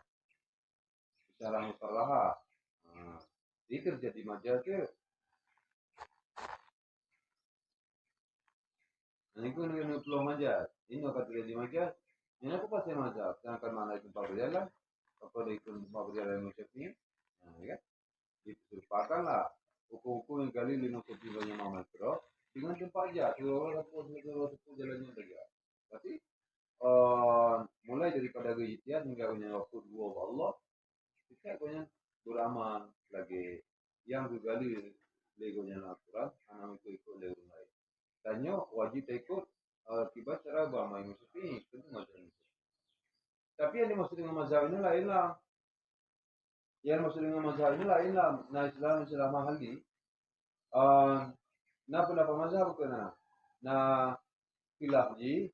Isti'arah musarrahah. Ini terjadi majad ke. Ini pun dengan peluang majad. Ini akan terjadi majad. Ini aku pasti mazhab. Sedangkan mana itu tempat berjalan. Apa itu tempat berjalan Imam Syafi'i. Kan? Diserupakanlah hukum-hukum yang kali Imam Syafi'i banyak mamat. Dengan tempat aja. Seluruh jalannya saja. Tapi mulai daripada ijtihad hingga punya waktu dua Allah. Kita punya beramal lagi. Yang digali legonya Al-Quran. Anak itu ikut lego lain. Tanya wajib ikut tiba cara beramal Imam Syafi'i. Tentu mazhab. Tapi yang dimaksud dengan mazhab ini lainlah. Yang dimaksud dengan mazhab ini lainlah. Nah Islam mahal di. Nah pendapat mazhab kena. Nah khilaf ji.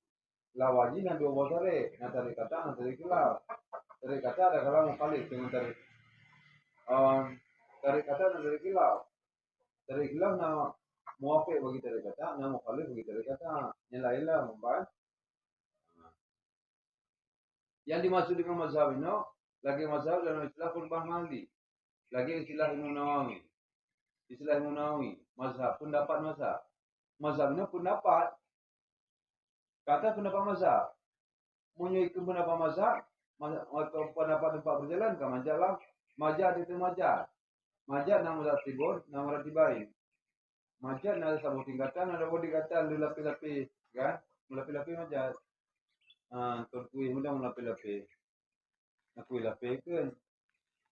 Lawaji yang dua boleh. Nah tarik kata, nah tarik khilaf. Tarik kata ada kalau mukhalif dengan tarik. Tarik kata dan tarik khilaf. Tarik khilaf nah muafiq bagi tarik kata, nah mukhalif bagi tarik kata. Yang lainlah membahas. Yang dimaksud dengan mazhab ini, lagi mazhab dalam istilah Qurbah Maldi. Lagi istilah Imam Nawawi. Istilah Imam Nawawi. Mazhab, pendapat mazhab. Mazhab ini pendapat. Kata pendapat mazhab. Menyuikan pendapat mazhab. Atau pendapat tempat berjalan ke majalah. Majad itu majad. Majad nama ratibun, nama ratibain. Majad ada satu tingkatan, ada dua tingkatan, ada lapis-lapis. Kan? Lapis-lapis majad. Terkuih mudah lapis-lapis. Nak kuih lapis kan?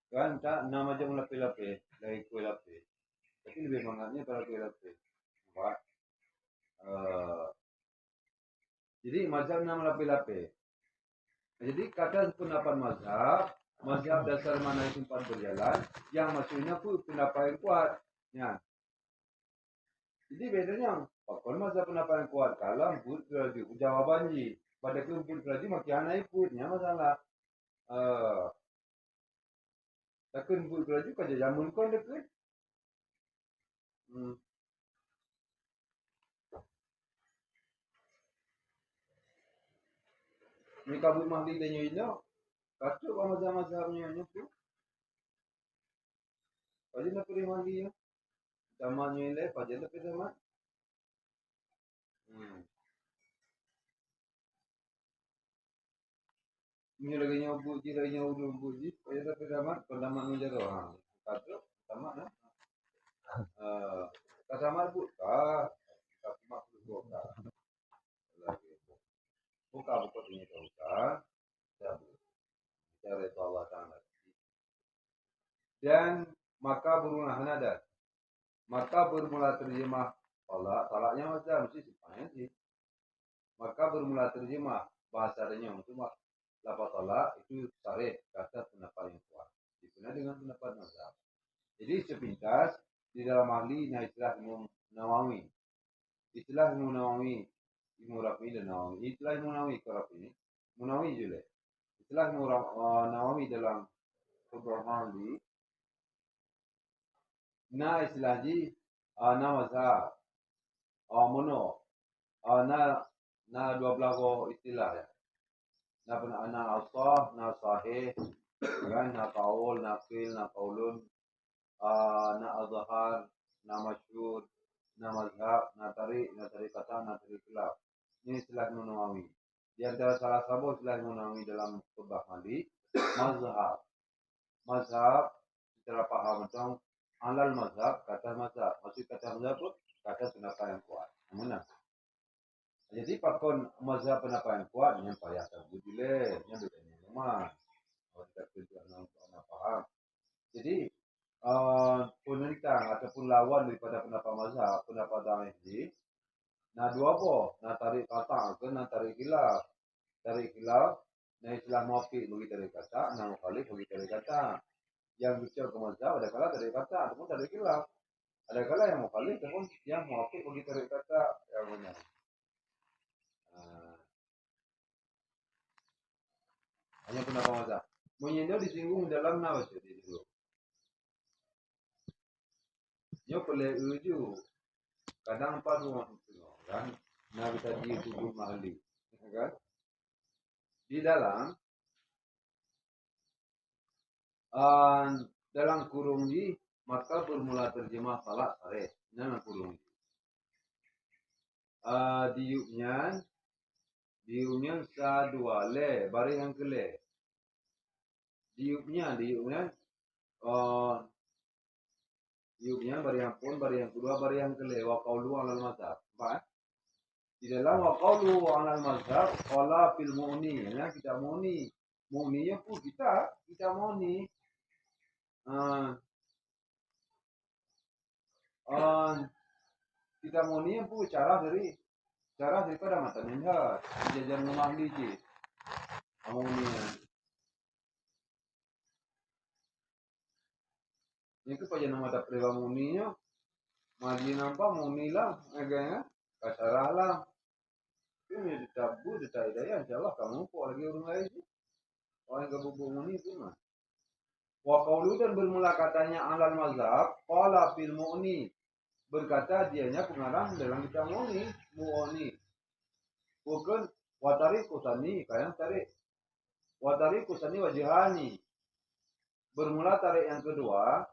Kan tak nama aja lapis-lapis. Dari kuih lapis. Tapi lebih mangatnya kalau kuih lapis. Nampak? Jadi mazhab nama lapis-lapis. Jadi kata pendapat mazhab. Mazhab dasar mana yang tempat berjalan. Yang maksudnya pun pendapat yang kuat. Ya. Jadi bedanya. Kalau mazhab pendapat yang kuat. Kalau pun jawaban ji. Pada kumpul berarti makiana ikutnya masalah. Takkan pun berarti kerja jamun kau dekat. Ni kabut mahdi tanya ini. Kacau apa mazhab-mazhabnya ni tu. Pasti nak pilih mahdi ya. Zamannya ini, pasti nak pilih zaman. Punya lagi nyobu ji lagi nyobu ji. Kaya tapi pendamat menjadi orang. Kata sama nah. Kasamar buka. Kasamar buka. Lagi buka ini buka. Cara itu Allah Taala. Dan maka bermula hanadat. Maka bermula terjemah talaknya macam mesti sepanjang sih. Maka bermula terjemah bahasa adanya untuk lafaz talak itu sarih kata pendapat yang kuat. Digunakan dengan pendapat mazhab. Jadi sepintas di dalam ahli istilah Imam Nawawi. Istilah Imam Nawawi, Imam Rafi dan Nawawi. Istilah Imam Nawawi ke Rafi. Imam Nawawi juga. Istilah Imam Nawawi dalam Quran ahli. Na istilah ji na mazhab. Mono. Na dua belah istilah ya. Na asah, na sahih, kan, na qaul, na qil, na qaulun, na azhar, na masyhur, na mazhab, na tariqatan, na tariqilaf. Ini istilah Imam Nawawi. Di antara salah satu istilah Imam Nawawi dalam khutbah mandi, mazhab. Mazhab secara paham tentang alal mazhab, kata mazhab. Maksud kata mazhab itu kata pendapat yang kuat. Mana? Jadi pakon mazhab pendapat yang kuat dengan payah terbudile, nya bedanya rumah. Kalau tidak tujuan untuk paham. Jadi penentang ataupun lawan daripada pendapat mazhab, pendapat Ahmadi, nah dua apa? Nah tarik kata ke, nah tarik khilaf. Tarik khilaf, nah istilah muafiq bagi tarik kata, nah mukhalif bagi tarik kata. Yang bicara ke mazhab ada kala tarik kata ataupun tarik khilaf. Ada kala yang mukhalif ataupun yang muafiq bagi tarik kata yang benar. Hanya pendapat mazhab. Menyindir disinggung dalam nawas jadi dulu. Nyo pele uju. Kadang apa rumah itu kan? Nabi tadi itu mahali, kan? Di dalam kurung di maka bermula terjemah salah sare. Dalam kurung. Diupnya sa dua le, bari yang kele. Diupnya bari yang pun, bari yang kedua, bari yang kele. Wa qaulu alal mazhab. Empat. Di dalam wa qaulu alal mazhab qala fil mu'ni. Ya, kita mu'ni. Mu'ninya pun kita mu'ni. Kita mu'ni pun cara daripada mata minhat. Jajan rumah di mu'ni. Itu pada nama tak perlu muninya, maju nampak muni lah, agaknya kasarah lah. Ini ditabu, ditayang, insyaAllah kamu kok lagi orang lain sih. Orang yang kabur muni pun mah. Wa qaulu dan bermula katanya alal mazhab, qala fil mu'ni. Berkata dianya pengarang dalam kitab mu'ni. Bukan watari kusani, kayang tarik. Watari kusani wajihani. Bermula tarik yang kedua,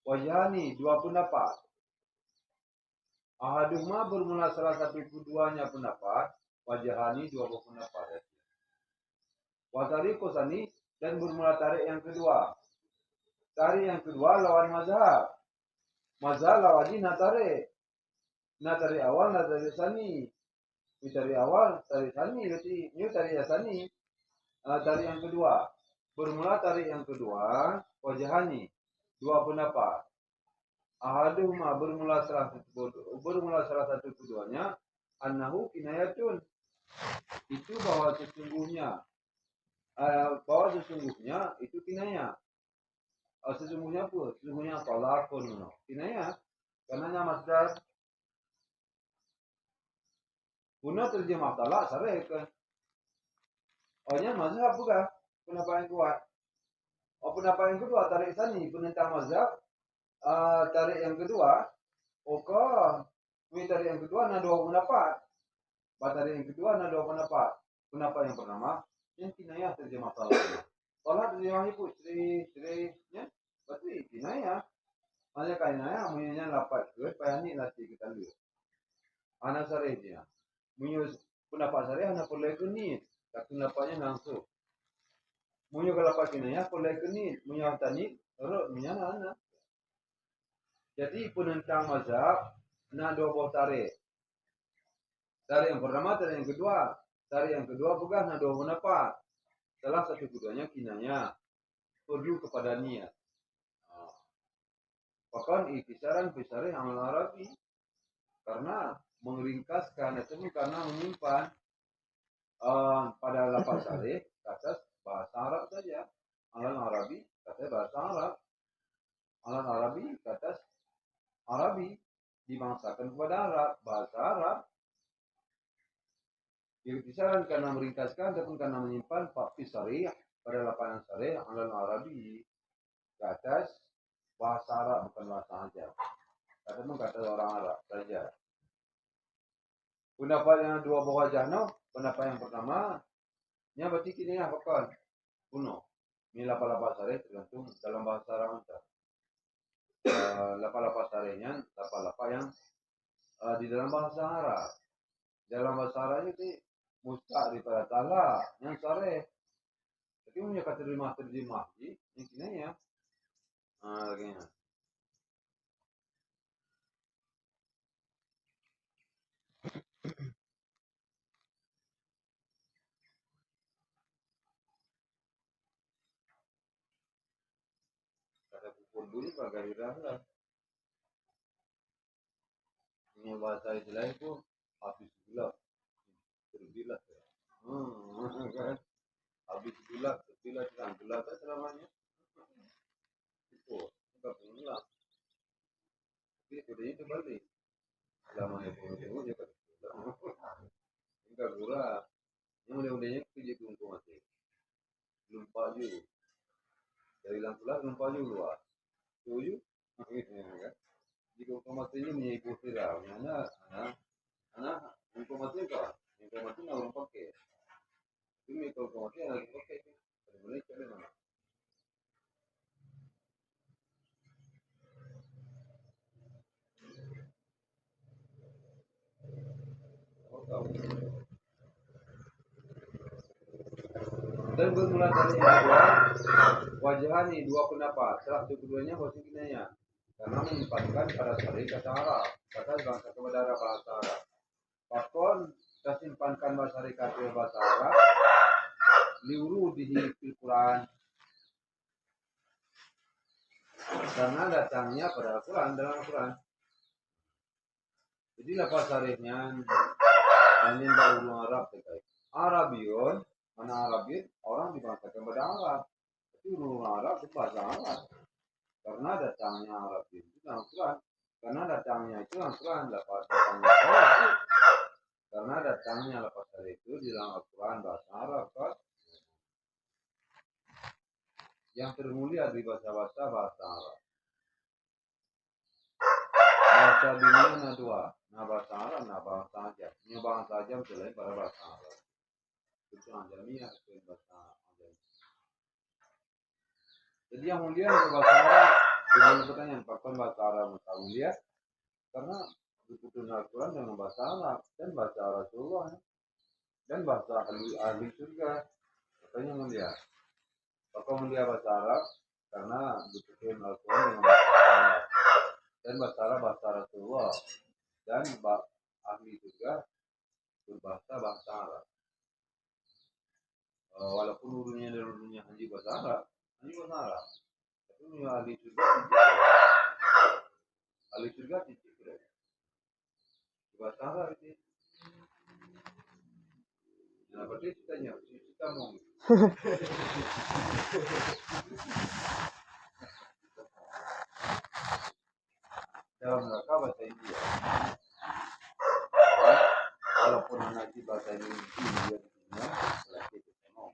wajahani, dua pendapat. Ahaduhma bermula salah satu keduanya pendapat, wajahani dua pendapat. Watari kosani dan bermula tarik yang kedua. Tarik yang kedua lawan mazhab. Mazhab lawan natare. Natare awal, natare sani. Tarik awal, tarik sani. Berarti ini tarik sani. Tarik yang kedua. Bermula tarik yang kedua, wajahani dua pendapat. Ahaduhuma bermula salah satu keduanya, annahu kinayatun. Itu bahwa sesungguhnya itu kinaya. Sesungguhnya apa? Sesungguhnya talakun. Kinaya karena masdar guna terjemah talak sare kan. Ohnya mazhab bukan pendapat yang kuat. Pendapat yang kedua tarik sani penentang mazhab. Tarik yang kedua, tarik yang kedua ada dua pendapat. Tarik yang kedua ada dua pendapat. Pendapat yang pertama, yang kinayah terjemah talak. Talak terjemahnya pun istri-istrinya, berarti kinayah. Hanya kinayah, punyanya lapat ke, payahni latih kita lihat. Anak sarih dia. Punya pendapat sarih, anak perlu ke ni. Tak pendapatnya langsung. Munyo kalapas ini ya, kolai kini, munyo tani, munyo anak. Jadi penentang mazhab, na dua buah tarik. Tarik yang pertama, tarik yang kedua. Tarik yang kedua bukan na dua pendapat. Salah satu keduanya kinanya perlu kepada niat. Bahkan kisaran amal Arabi karena meringkaskan itu karena menyimpan pada lafaz saleh atas bahasa Arab saja. Amal Arabi kata bahasa Arab. Amal Arabi atas Arabi dibangsakan kepada Arab, bahasa Arab. Kisaran karena meringkaskan ataupun karena menyimpan Pak Fisari pada lapangan saleh amal Arabi ke atas bahasa Arab bukan bahasa Arab. Ataupun kata orang Arab saja. Pendapat yang dua buah jano, pendapat yang pertama, nya berarti kini ya bakal kuno. Ini lapa-lapa sare tergantung dalam bahasa Arab kita. Lapa-lapa sarenya, lapa-lapa yang di dalam bahasa Arab. Dalam bahasa Arab itu mustaq daripada tala yang sare. Tapi punya kata terjemah ini kini ya. Lagi ya. Kata pukul bunyi bagai rasa. Ini bahasa Islam itu habis gula, terbilas ya. Kan? Habis gula, terbilas kan gula kan selamanya. Itu enggak punya. Tapi sudah itu balik. Selamanya punya dia kan. Enggak gula. Yang mudah-mudahnya kerja tunggu mati. Lupa juga. Dari lampulah lupa juga luar. Tujuh. Jika informasinya menyebut tidak, anak informasi apa? Informasi nggak orang pakai. Ini kalau informasi yang lagi pakai, benar-benar cari mana? Oh tahu. Dan bermula dari yang kedua, wajahani dua pendapat. Salah satu keduanya bahasa kinanya. Karena menyimpankan pada sari kata Arab, kata bangsa kepada Arab bahasa Arab. Pakon kesimpankan bahasa sari kata bahasa Arab, liuru di Quran. Karena datangnya pada Al-Quran dalam Al-Quran. Jadi lafaz sarihnya ini bahasa Arab terkait. Arabion, mana Arabin orang dibangsakan pada Arab. Tapi urung Arab itu bahasa Arab. Karena datangnya Arab itu dalam Al-Quran. Karena datangnya itu dalam Al-Quran. Lafaz datangnya itu. Karena datangnya lafaz sarih itu di dalam Al-Quran bahasa Arab kan. Yang termulia di bahasa Arab. Bahasa dunia ada dua. Nah bahasa Arab, nah bahasa Ajam. Ini bahasa Ajam selain pada bahasa Arab. Itu Ajamiyah, itu bahasa Ajam. Jadi yang mulia bahasa Arab. Jadi pertanyaan, apakah bahasa Arab mulia? Karena diputus Al-Quran dengan bahasa Arab dan bahasa Rasulullah dan bahasa ahli surga. Katanya mulia. Apakah mulia bahasa Arab? Karena diputus Al-Quran dengan bahasa Arab dan bahasa Arab bahasa Rasulullah dan ahli surga berbahasa Arab. Walaupun urunya hanya bahasa Arab, tapi ahli surga tidak bahasa Arab itu. Nah, berarti kita mau. Dalam mereka bahasa India. Walaupun anak di bahasa India di dunia, lagi kita mau.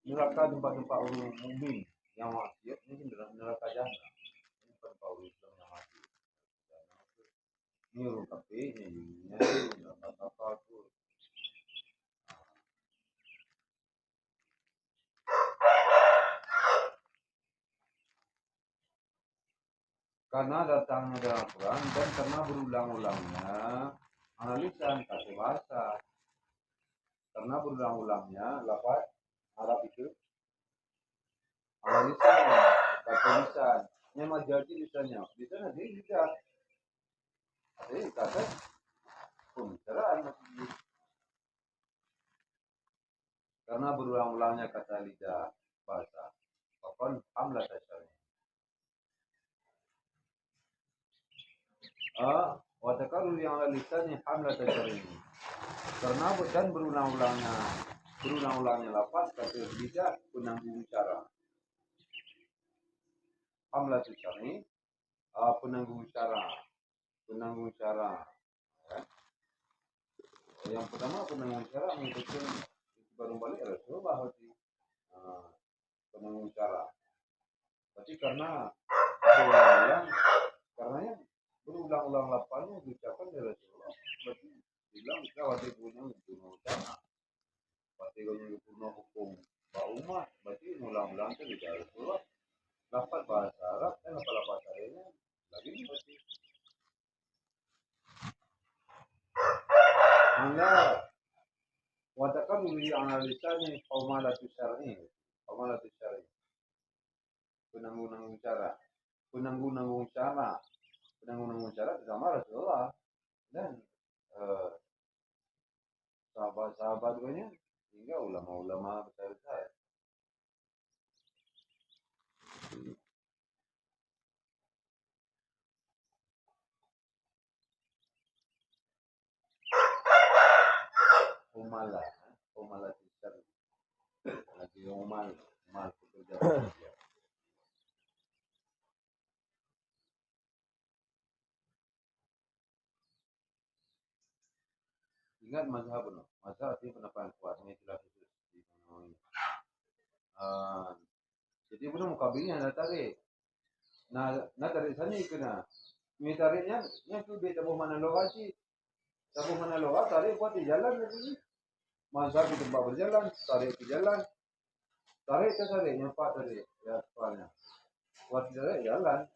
Neraka tempat-tempat orang mukmin yang maksiat ini neraka jahanam. Ini tempat orang Islam yang mati. Ini orang kafir, ini neraka itu. Karena datangnya dalam Quran dan karena berulang-ulangnya analisa kata bahasa. Karena berulang-ulangnya lafaz Arab itu analisa kata lisan. Yang majadi lisannya. Lisan ada lidah. Ada kata pembicaraan masih. Karena berulang-ulangnya kata lidah bahasa. Bahkan hamlah tasyari. Watakarur yang ala lisannya hamlah tasyari. Karena dan berulang-ulangnya lafaz kata lidah penanggung cara. Hamlah tasyari penanggung cara. Ya. Yang pertama penanggung cara mengikuti baru balik Rasulullah berarti penanggung cara. Berarti karena berulang-ulang lapangnya diucapkan dari Rasulullah. Berarti bilang kita wajib punya utama. Berarti punya punya hukum umat. Berarti ulang-ulang itu dari Rasulullah. Dapat bahasa Arab dan apa bahasa lainnya lagi berarti. Anda watakan diri analisanya qaumalatu syar'i. Penanggung-nanggung cara. Penanggung-nanggung cara bersama Rasulullah dan sahabat-sahabat banyak hingga ulama-ulama besar-besar. Umala tisar lagi umal pekerja. Ingat mazhab itu pendapat kuat ini jelas khusus di ini. Jadi belum mukabilinya ada tarik. Nah tarik sana kena. Ini tariknya tu beda mana lokasi. Tabuh mana lokasi tarik buat di jalan lagi. Mazhab di tempat berjalan, tarik di jalan. Tarik nyempak tarik ya soalnya. Buat tarik jalan.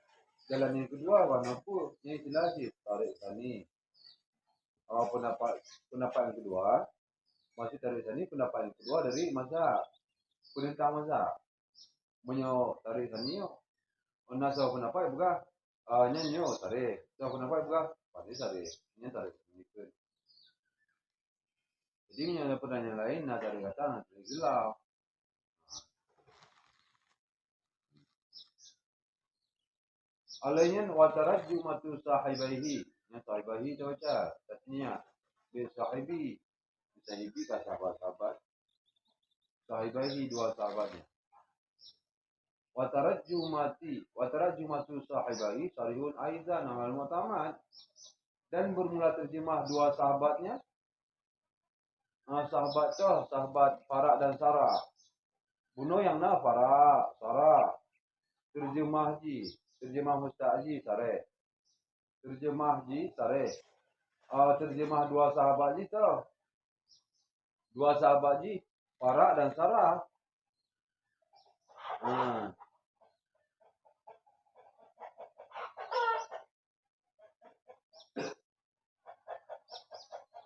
Jalan yang kedua warna pun yang jelas tarik sini. Pendapat yang kedua masih tarik sini pendapat yang kedua dari mazhab. Perintah mazhab. Menyo tarik sini yo. Nasa pendapat buka nyanyo tarik. So pendapat buka pasti tarik. Ini tarik sini. Jadi ada pertanyaan lain nak tarik kata nak tarik gelap. Alainya watarajumatu sahibaihi. Yang sahibaihi itu baca tasniah. Sahibi ke sahabat-sahabat. Sahibaihi dua sahabatnya. Watarajumatu sahibaihi sarihun aizan amal mutamad. Dan bermula terjemah dua sahabatnya. Sahabat Farah dan Sarah. Bunuh yang Farah, Sarah. Terjemah Musta'ji, Sareh. Terjemah Sareh. Terjemah dua sahabat itu. Dua sahabat Farah dan Sarah.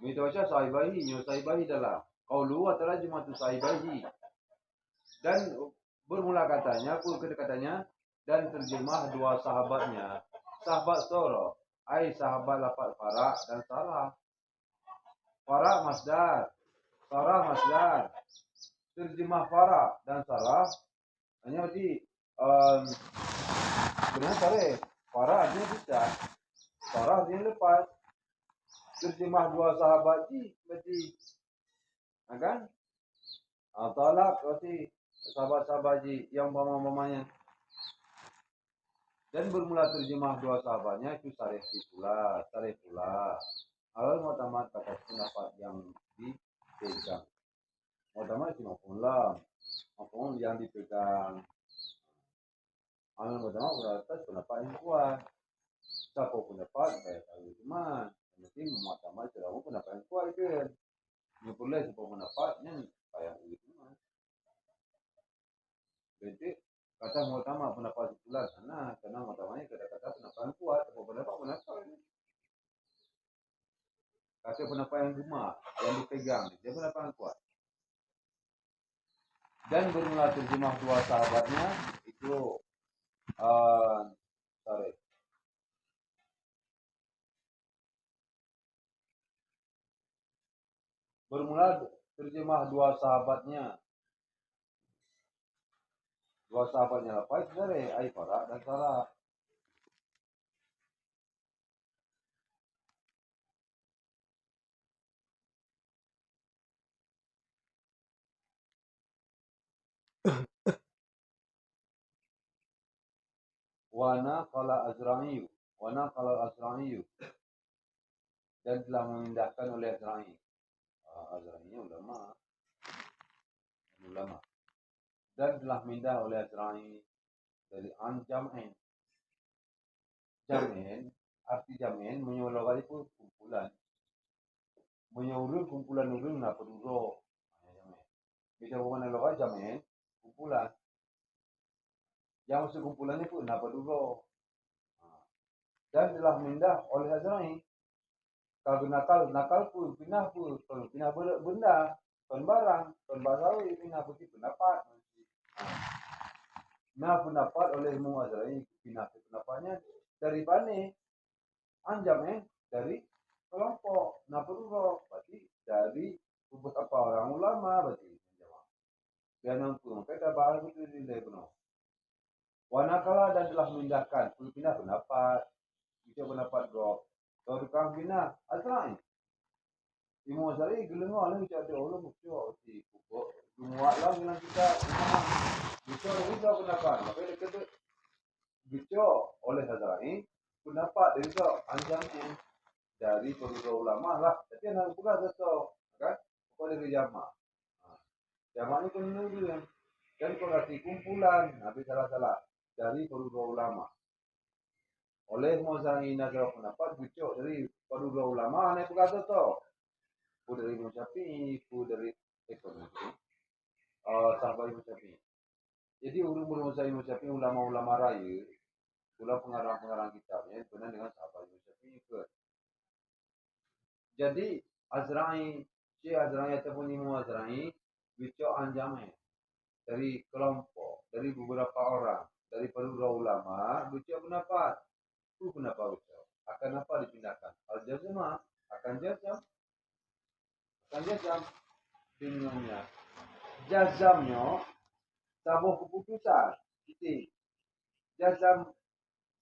Itu baca sahibahi dalam qaulu wa tarjumatu sahibahi. Dan bermula katanya dan terjemah dua sahabatnya. Sahabat Soro, sahabat lafaz Farah dan Sarah. Farah masdar, Sarah masdar. Terjemah Farah dan Sarah hanya berarti benar Sarah. Farah artinya bisa, Sarah artinya lepas. Terjemah dua sahabat berarti kan? Talak berarti sahabat-sahabat yang mamanya. Dan bermula terjemah dua sahabatnya itu sarih pula. Awal mutamad kata pendapat yang dipegang. Mutamad cuma mafhum yang dipegang. Awal mutamad berarti pendapat yang kuat. Siapa pendapat baik cuma penting mutamad tidak pendapat yang kuat itu. Ini boleh sebuah pendapatnya yang itu mah. Jadi kata mutamad pendapat sebelah sana karena mutamadnya kata pendapat yang kuat, pendapat ini. atau pendapat yang gemar, yang dipegang, dia pendapat yang kuat. Dan bermula terjemah dua sahabatnya itu sorry. Bermula terjemah dua sahabatnya apa itu dari Aifara dan Sarah. Wana kala Azra'iyu dan telah memindahkan oleh Azra'i. Azra'i ulama dan telah mindah oleh Azra'i dari Jam'in. Arti Jam'in menyuruh itu kumpulan. Menyuruh kumpulan ulun na penduduk. Bisa bukan logat Jam'in kumpulan. Yang masuk kumpulan itu na penduduk. Dan telah mindah oleh Azra'i. Kalau nakal pun pindah benda, pun barang, pun basawi pindah putih pendapat. Nah pendapat oleh Imam Azra'i pindah pendapatnya dari mana? Anjam dari kelompok Napururo, berarti dari beberapa orang ulama berarti. Dan untuk kita bahas itu di level. Wanakala dan telah memindahkan, pindah pendapat, bisa pendapat go. Kalau tukang pindah, Azra'i. Imam Azra'i gelengah ni kita ada orang mesti si pupuk. Semua lah dengan kita, bisa pendapat. Maka dia kata, bisa oleh Azra'i pendapat dari itu anjamnya dari kedua ulama lah. Tapi yang bukan sesuatu kan? Bukan dari jamaah. Jamaah ini kan dulu yang dan kolasi kumpulan, habis salah dari kedua ulama. Oleh Muzani Nazar pendapat bucok dari kedua ulama, ini bukan sesuatu. Ku dari Musyafi'i, ku dari ekonomi. Sahabat Musyafi'i. Jadi ulama Musyafi'i ulama-ulama raya, pula pengarang-pengarang kitabnya benar dengan sahabat Musyafi'i ke. Jadi Azra'i, Syekh Azra'i ataupun Imam Azra'i bicara anjamnya dari kelompok, dari beberapa orang, dari para ulama bicara pendapat. Itu pendapat bicara. Akan apa dipindahkan? Al-Jazmah akan jazam bingungnya. Jazamnya sebuah keputusan. Titik. Jazam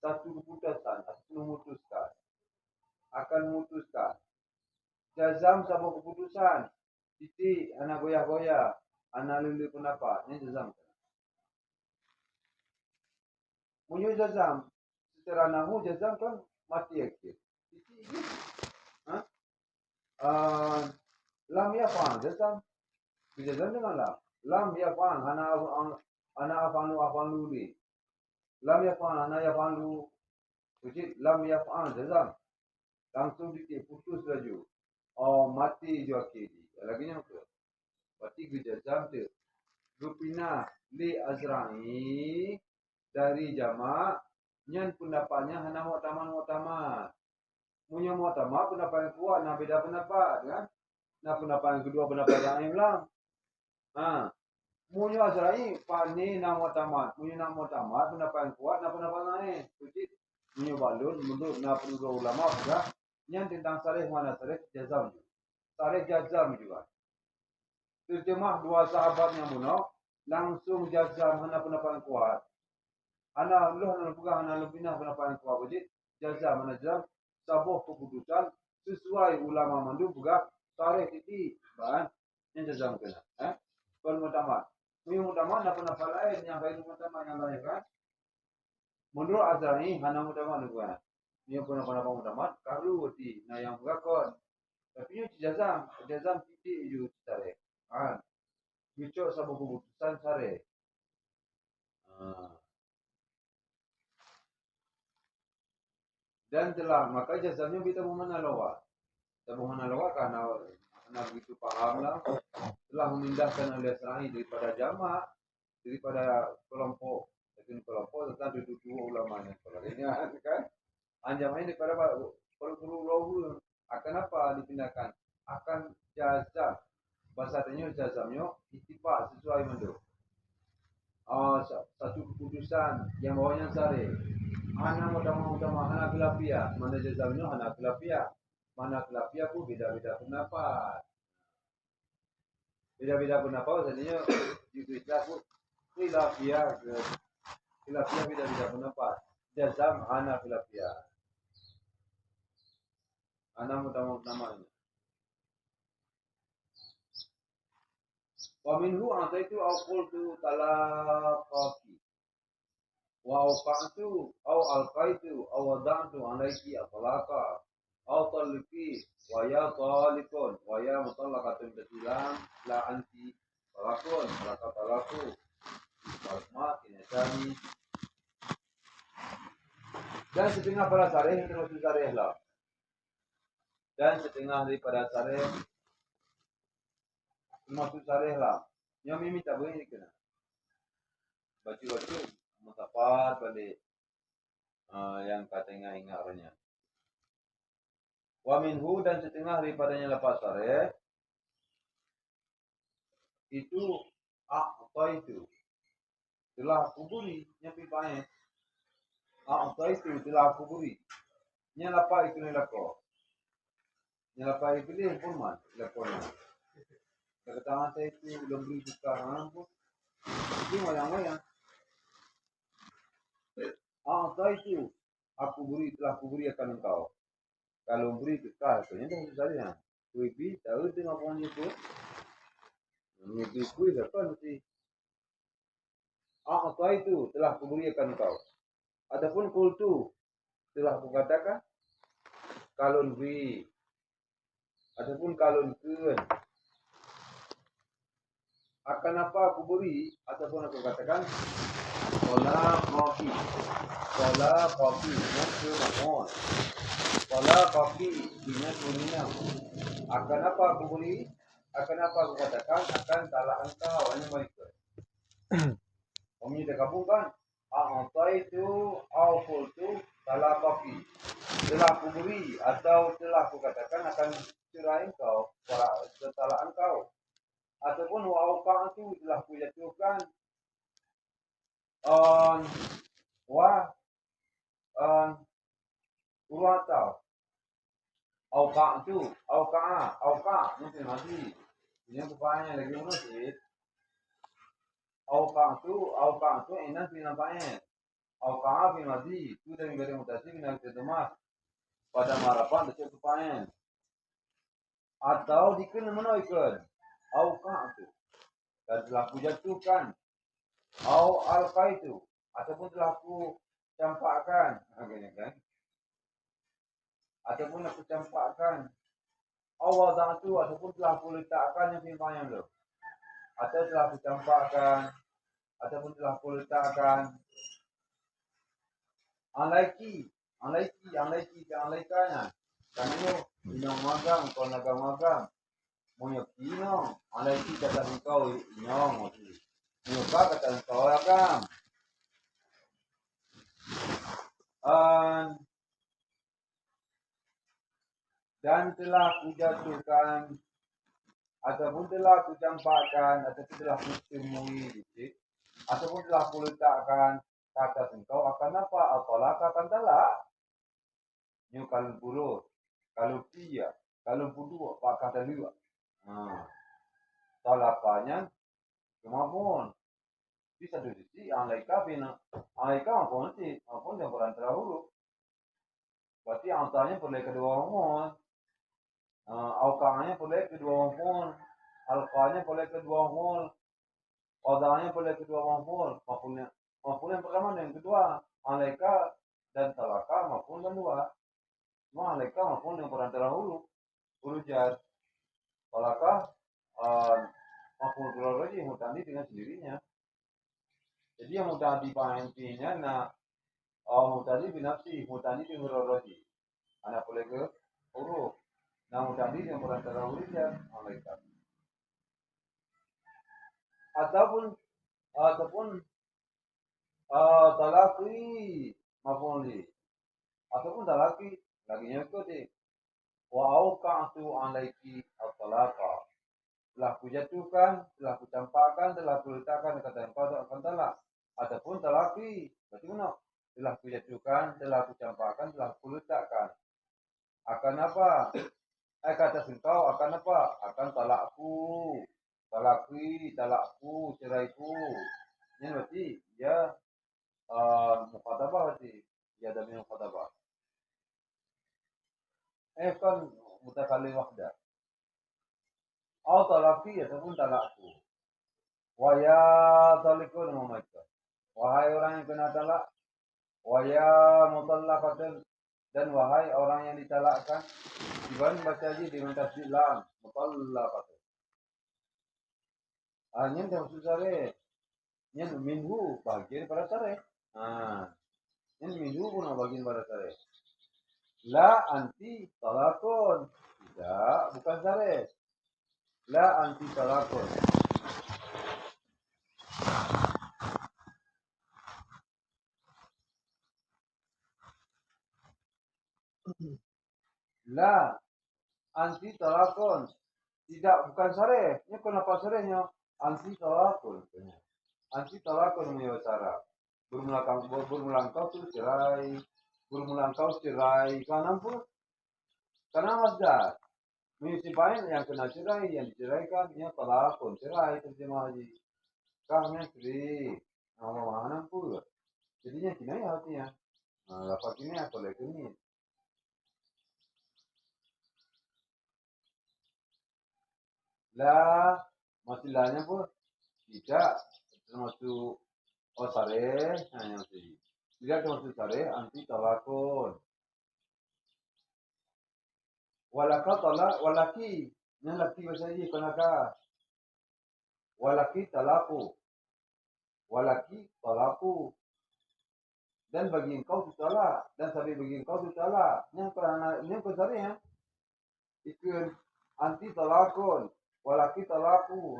satu keputusan, satu memutuskan. Akan memutuskan. Jazam sebuah keputusan. Titik, anak goyah-goyah. Anak lulu pendapat. Ini jazam. Punya jazam. Secara nahu jazam kan mati akhir. Titik ini. Lam yafan jazam. Jazam dengan lam. Lam yafan. Anak afanu li. Lam yafan. Anak yafanu. Jadi lam yafan jazam. Langsung titik. Putus laju. Mati jo akhir. Lagi yang ke. Berarti jazam tu. Rupina li Azra'i dari jama' nyan pendapatnya hana mu'tamad. Punya mu'tamad pendapat yang kuat, nah beda pendapat kan. Nah pendapat yang kedua pendapat yang lain lah. Punya Azra'i pani na mu'tamad. Punya na mu'tamad pendapat yang kuat, nah pendapat lain. Jadi punya balun menurut na penduduk ulama juga nyan tentang sarih mana sarih jazam. Sarih jazam juga. Terjemah dua sahabatnya bunuh langsung jazam hana pendapat yang kuat. Ana lu hana pegang hana lebihnya pendapat yang kuat. Jadi jazam hana jazam sebuah keputusan sesuai ulama mandu juga tarikh itu bahan yang jazam kena. Kalau mutamat. Mui mutamat na pendapat lain yang baik mutamat yang lain kan. Menurut Azra'i hana mutamat juga. Dia pendapat mutamat kalau di na yang berkon. Tapi ini jazam titik itu tarikh. Bicara sebuah keputusan sare. Dan telah maka jazamnya kita mana lawa. Kita mana lawa karena begitu paham lah. Telah memindahkan oleh Azra'i daripada jamaah, daripada kelompok. Jadi kelompok tentang dua ulamanya. Ini kan. Anjamnya daripada perlu Akan apa dipindahkan? Akan jazam. Bahasa tanya jazamnya ittifaq sesuai mendo. Satu keputusan yang bawahnya sari. Ana utama anak kelapia. Mana jazamnya anak kelapia. Mana kelapia pun beda-beda pendapat. Beda-beda pendapat sebenarnya itu pun khilafiyah beda-beda pendapat. Jazam anak khilafiyah. Anak utama namanya. Wa minhu ataitu au qultu talaqaki wa awqa'tu au alqaitu au wada'tu alayki atlaqa au talqi wa ya talikun wa ya mutallaqatun batilam la anti talaqun talaka talaku wasma kinasani. Dan setengah pada sareh termasuk sareh lah. Dan setengah daripada sareh termasuk sareh lah. Yang mimi tak boleh ni kena. Baca-baca mutafat balik yang katanya ingatnya. Wa minhu dan setengah daripadanya lepas sareh itu apa itu telah kuburi nyapi pae. Apa itu telah kuburi. Nya lapa itu ni lako. Nya lapa itu ni pun man lako ni. Kata saya itu udah beri sekarang pun. Itu wayang-wayang. Apa itu aku beri telah kuburi akan engkau. Kalau beri kekal, itu yang saya. Kuipi tahu tengah punya itu. Kuipi apa nanti? Apa itu telah kuburi akan engkau. Adapun kultu telah kukatakan kalun beri. Adapun kalun kun. Akan apa aku beri ataupun aku katakan Kola kopi yang kemohon. Kola kopi dengan kuningan. Akan apa aku beri? Akan apa aku katakan? Akan salah engkau hanya mereka. Kami dah gabungkan. Apa itu? Awful itu salah kopi. Telah aku beri atau telah aku katakan akan cerai engkau. Salah engkau. Ataupun wa'auka itu telah aku jatuhkan. Urwata auka mungkin masih ini bapaknya lagi mana sih auka itu enak sih nampaknya auka pun masih itu dari beri mutasi nak terdemas pada marapan tu bapaknya atau diken mana ikan auka itu dan telah aku jatuhkan alka itu ataupun telah aku campakkan kan ataupun aku campakkan awal itu ataupun telah aku letakkan yang pimpanya tu atau telah aku campakkan ataupun telah aku letakkan alaiki ke alaikanya karena inong magang kau naga magang punya kino alaiki kata engkau inong muka kata engkau agam dan telah aku jatuhkan ataupun telah aku campakkan ataupun telah aku temui ataupun telah aku letakkan kata engkau akan apa apalah akan talak nyu kalau puluh kalau tiga kalau puluh pak kata dua talakannya kemampuan di satu sisi alaika maupun yang berantara huruf berarti antaranya boleh kedua maupun aukanya boleh kedua maupun alqanya boleh kedua maupun odanya boleh kedua maupun yang pertama dan yang kedua alaika dan talaka maupun yang kedua cuma alaika maupun yang berantara huruf jar talaka maupun keluar lagi mutandi dengan sendirinya jadi yang mutandi pantinya mutandi binafsi mutandi dengan roroji anak boleh ke huruf nah mutandi yang berantara huruf ya alaika ataupun talaki maupun li ataupun talaki laginya itu Wa auqa'tu 'alaiki at-talaqa. Telah kujatuhkan, telah kucampakkan, telah kuletakkan kata engkau akan talak. Ataupun talaki. Berarti mana? Telah kujatuhkan, telah kucampakkan, telah kuletakkan. Akan apa? Kata engkau akan apa? Akan talakku. Talaki, talakku, ceraiku. Ini berarti ya mukhatabah berarti. Ya ada mukhatabah. Kan mutakallim wahda. Au talaki ataupun talakku. Waya talikun memaika. Wahai orang yang kena talak. Waya mutallaqatan. Dan wahai orang yang ditalakkan. Iban baca aja dengan tasdid lam. Mutallaqatan. Ini maksud sare. Ini minhu bagian pada sare. Ini minhu pun bagian pada sare. La anti talakun. Tidak, bukan sare. La anti talakun. La anti talakun. Tidak, bukan sare. Ini kenapa sarenya? Anti talakun. Anti talakun punya cara. Bermula kau tu cerai. Bermula kau cerai. Karena pun. Karena masdar. Municipalnya yang kena cerai, yang diceraikan, ya talakun, cerai terjemah haji. Kahnya cerai. Mana pun. Jadinya kena ya artinya. Lapak ini aku lagi ni. Lah, masih pun tidak termasuk sare, hanya sih. Tidak termasuk sare, anti talakun. Walaka talak, walaki. Yang laki bahasa ini, kanaka. Walaki talaku. Walaki talaku. Dan bagi engkau itu talak. Dan sampai bagi engkau itu talak. Ini kau sare ya. Ikut anti talakun. Walaki talaku.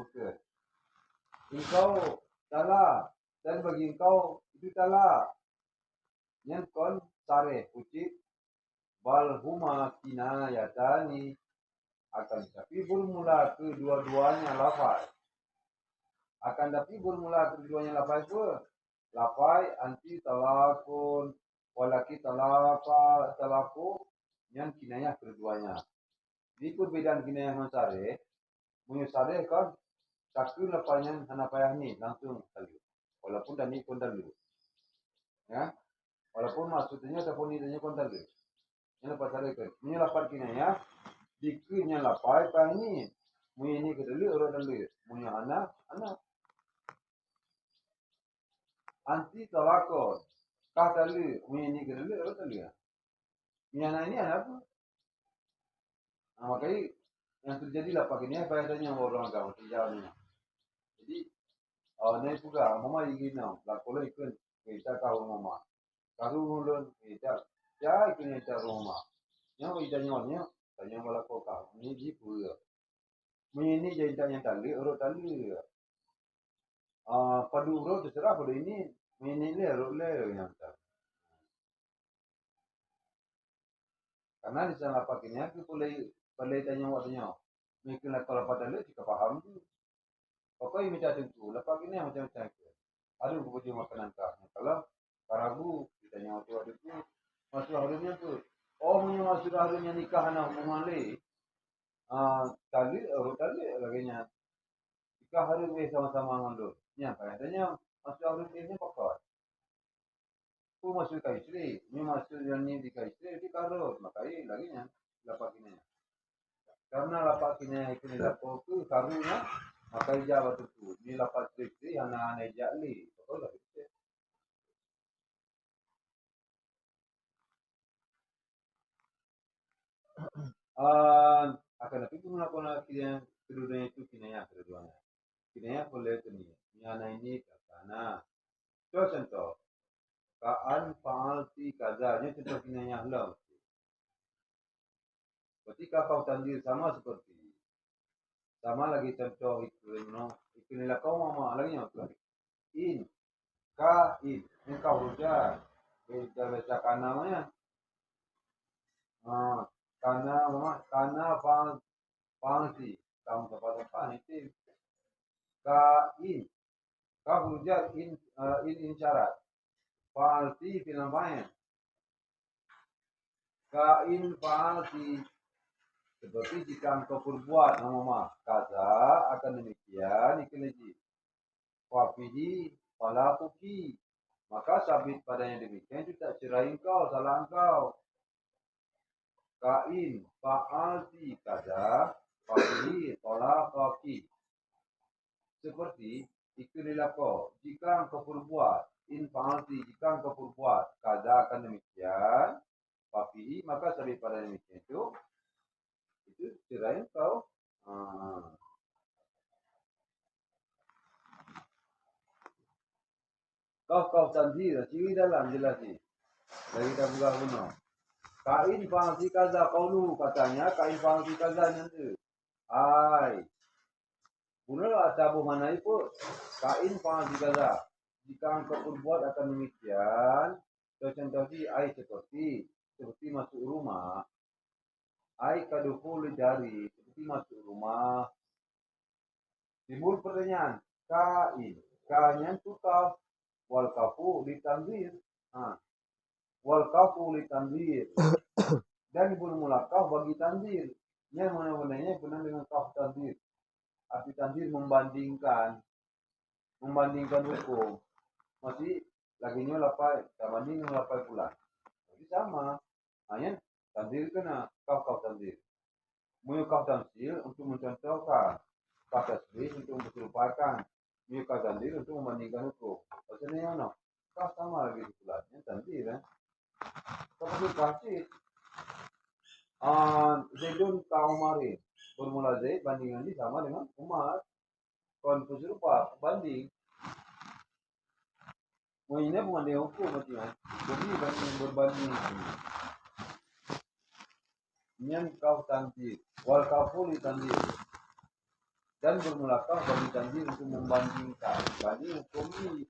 Engkau talak. Dan bagi engkau itu talak. Yang kon sare. Ucip. Bal huma kinayatani. Akan tapi bermula kedua-duanya lafaz. Akan tapi bermula kedua-duanya lafaz itu. Lafaz anti talakun. Walaki talaku. Yang kinayah keduanya. Di perbedaan kinayah dengan sare. Punya sare kan. Satu lapanya hanapayah ni. Langsung kali. Walaupun tadi pun dulu. Ya. Walaupun maksudnya ataupun idenya pun dulu. Ini lepas sare kan. Ini lapan kinayah. Dikunya lapai pah ni. Punya ini ke dulu orang dulu. Punya anak. Anti talakun. Kah dulu. Punya ini ke dulu orang dulu. Punya anak ini anak apa? Makanya yang terjadi lapak ini apa adanya orang agama sejauhnya. Jadi ini juga mama ingin lakukan ikut kita tahu mama. Karu mulun kita ya ikutnya cara mama. Yang kita nyonya tanya malah kau kau ini di pura. Ini jadi tanya tali urut tali. Padu urut terserah pada ini. Ini le urut le yang tak. Karena di sana lapak ini aku boleh tanya waktunya. Mungkin kalau pada le jika paham tu. Pokoknya minta tentu. Lepas ini macam-macam. Ada buku makanan kah. Kalau karabu ditanya waktu itu masuk harusnya tu. Oh punya masuk harusnya nikah anak hubungan le. Tali laginya. Nikah harus sama-sama ngandu. Ya katanya masuk harusnya pakai. Aku masuk ke istri. Ini masuk yang ni di istri di karut. Makanya laginya lapak ini. Karena lapak ini ikut lapak tu karunya. Maka jawab tu. Ni lapak istri anak-anak jali. Betul tak? Akan tapi pun melakukan keduanya itu kinaya keduanya. Kinaya boleh tu ni. Nyana ini kata contoh. Kaan faalti kaza. Ini contoh kinaya halau. Ketika kau tandir sama seperti sama lagi contoh itu nilai kau mama lagi yang in ka in ini kau hujan kita baca namanya karena fangsi kamu kepada itu kain kau hujat in syarat fangsi pinambahan kain fangsi seperti jika engkau berbuat nama kaza akan demikian ikhlaji wafihi falakuki maka sabit padanya demikian itu tak cerai engkau salah engkau kain fa'alti kaza wafihi falakaki seperti ikhlalah kau jika engkau berbuat in fa'alti jika engkau berbuat kaza akan demikian wafihi maka sabit padanya demikian itu cerai engkau. Kau tanzir, ciri dalam jelas ni. Dari kita buka guna. Kain fangsi kaza kaulu katanya kain fangsi kaza nanti. Ai. Guna tabu mana itu kain fangsi kaza. Jika engkau berbuat akan demikian, contoh ai seperti masuk rumah. Ai kadukul jari seperti masuk rumah. Timbul pertanyaan, kain. Kainnya tukar wal kafu ditanzir. Wal kafu ditanzir. Dan bermulakah bagi tanzir. Yang mana-mananya benar dengan kaf tanzir. Arti tanzir membandingkan hukum. Masih lagi lapai, banding lapai pula. Jadi sama. Hanya tanzir kena kaf tanzir. Muyukaf tanzir untuk mencontohkan. Kaf tasbih untuk menyerupakan. Muyukaf tanzir untuk membandingkan hukum. Maksudnya mana? Kaf sama lagi pula. Yang tanzir Kau kasih Zaidun ka Umarin. Formula Zaid bandingan ini sama dengan Umar. Kalau serupa banding. Ini bukan dia hukum macam jadi banding berbanding. Nyan kau tanzir, wal kafuli tanzir. Dan bermulakah bagi tanzir untuk membandingkan. Banding hukum ini.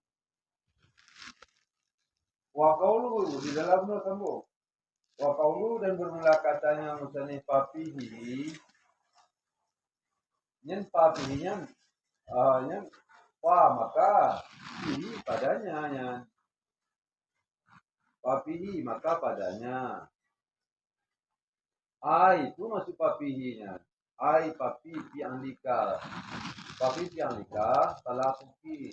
Wa qaulu di dalamnya kamu. Wa qaulu dan bermula katanya misalnya papihi. Nyen papihinya nyen maka ini padanya nyen. Papihi maka padanya. Ai itu masuk papihinya. Ai papi pianglika. Papi pianglika talakuki.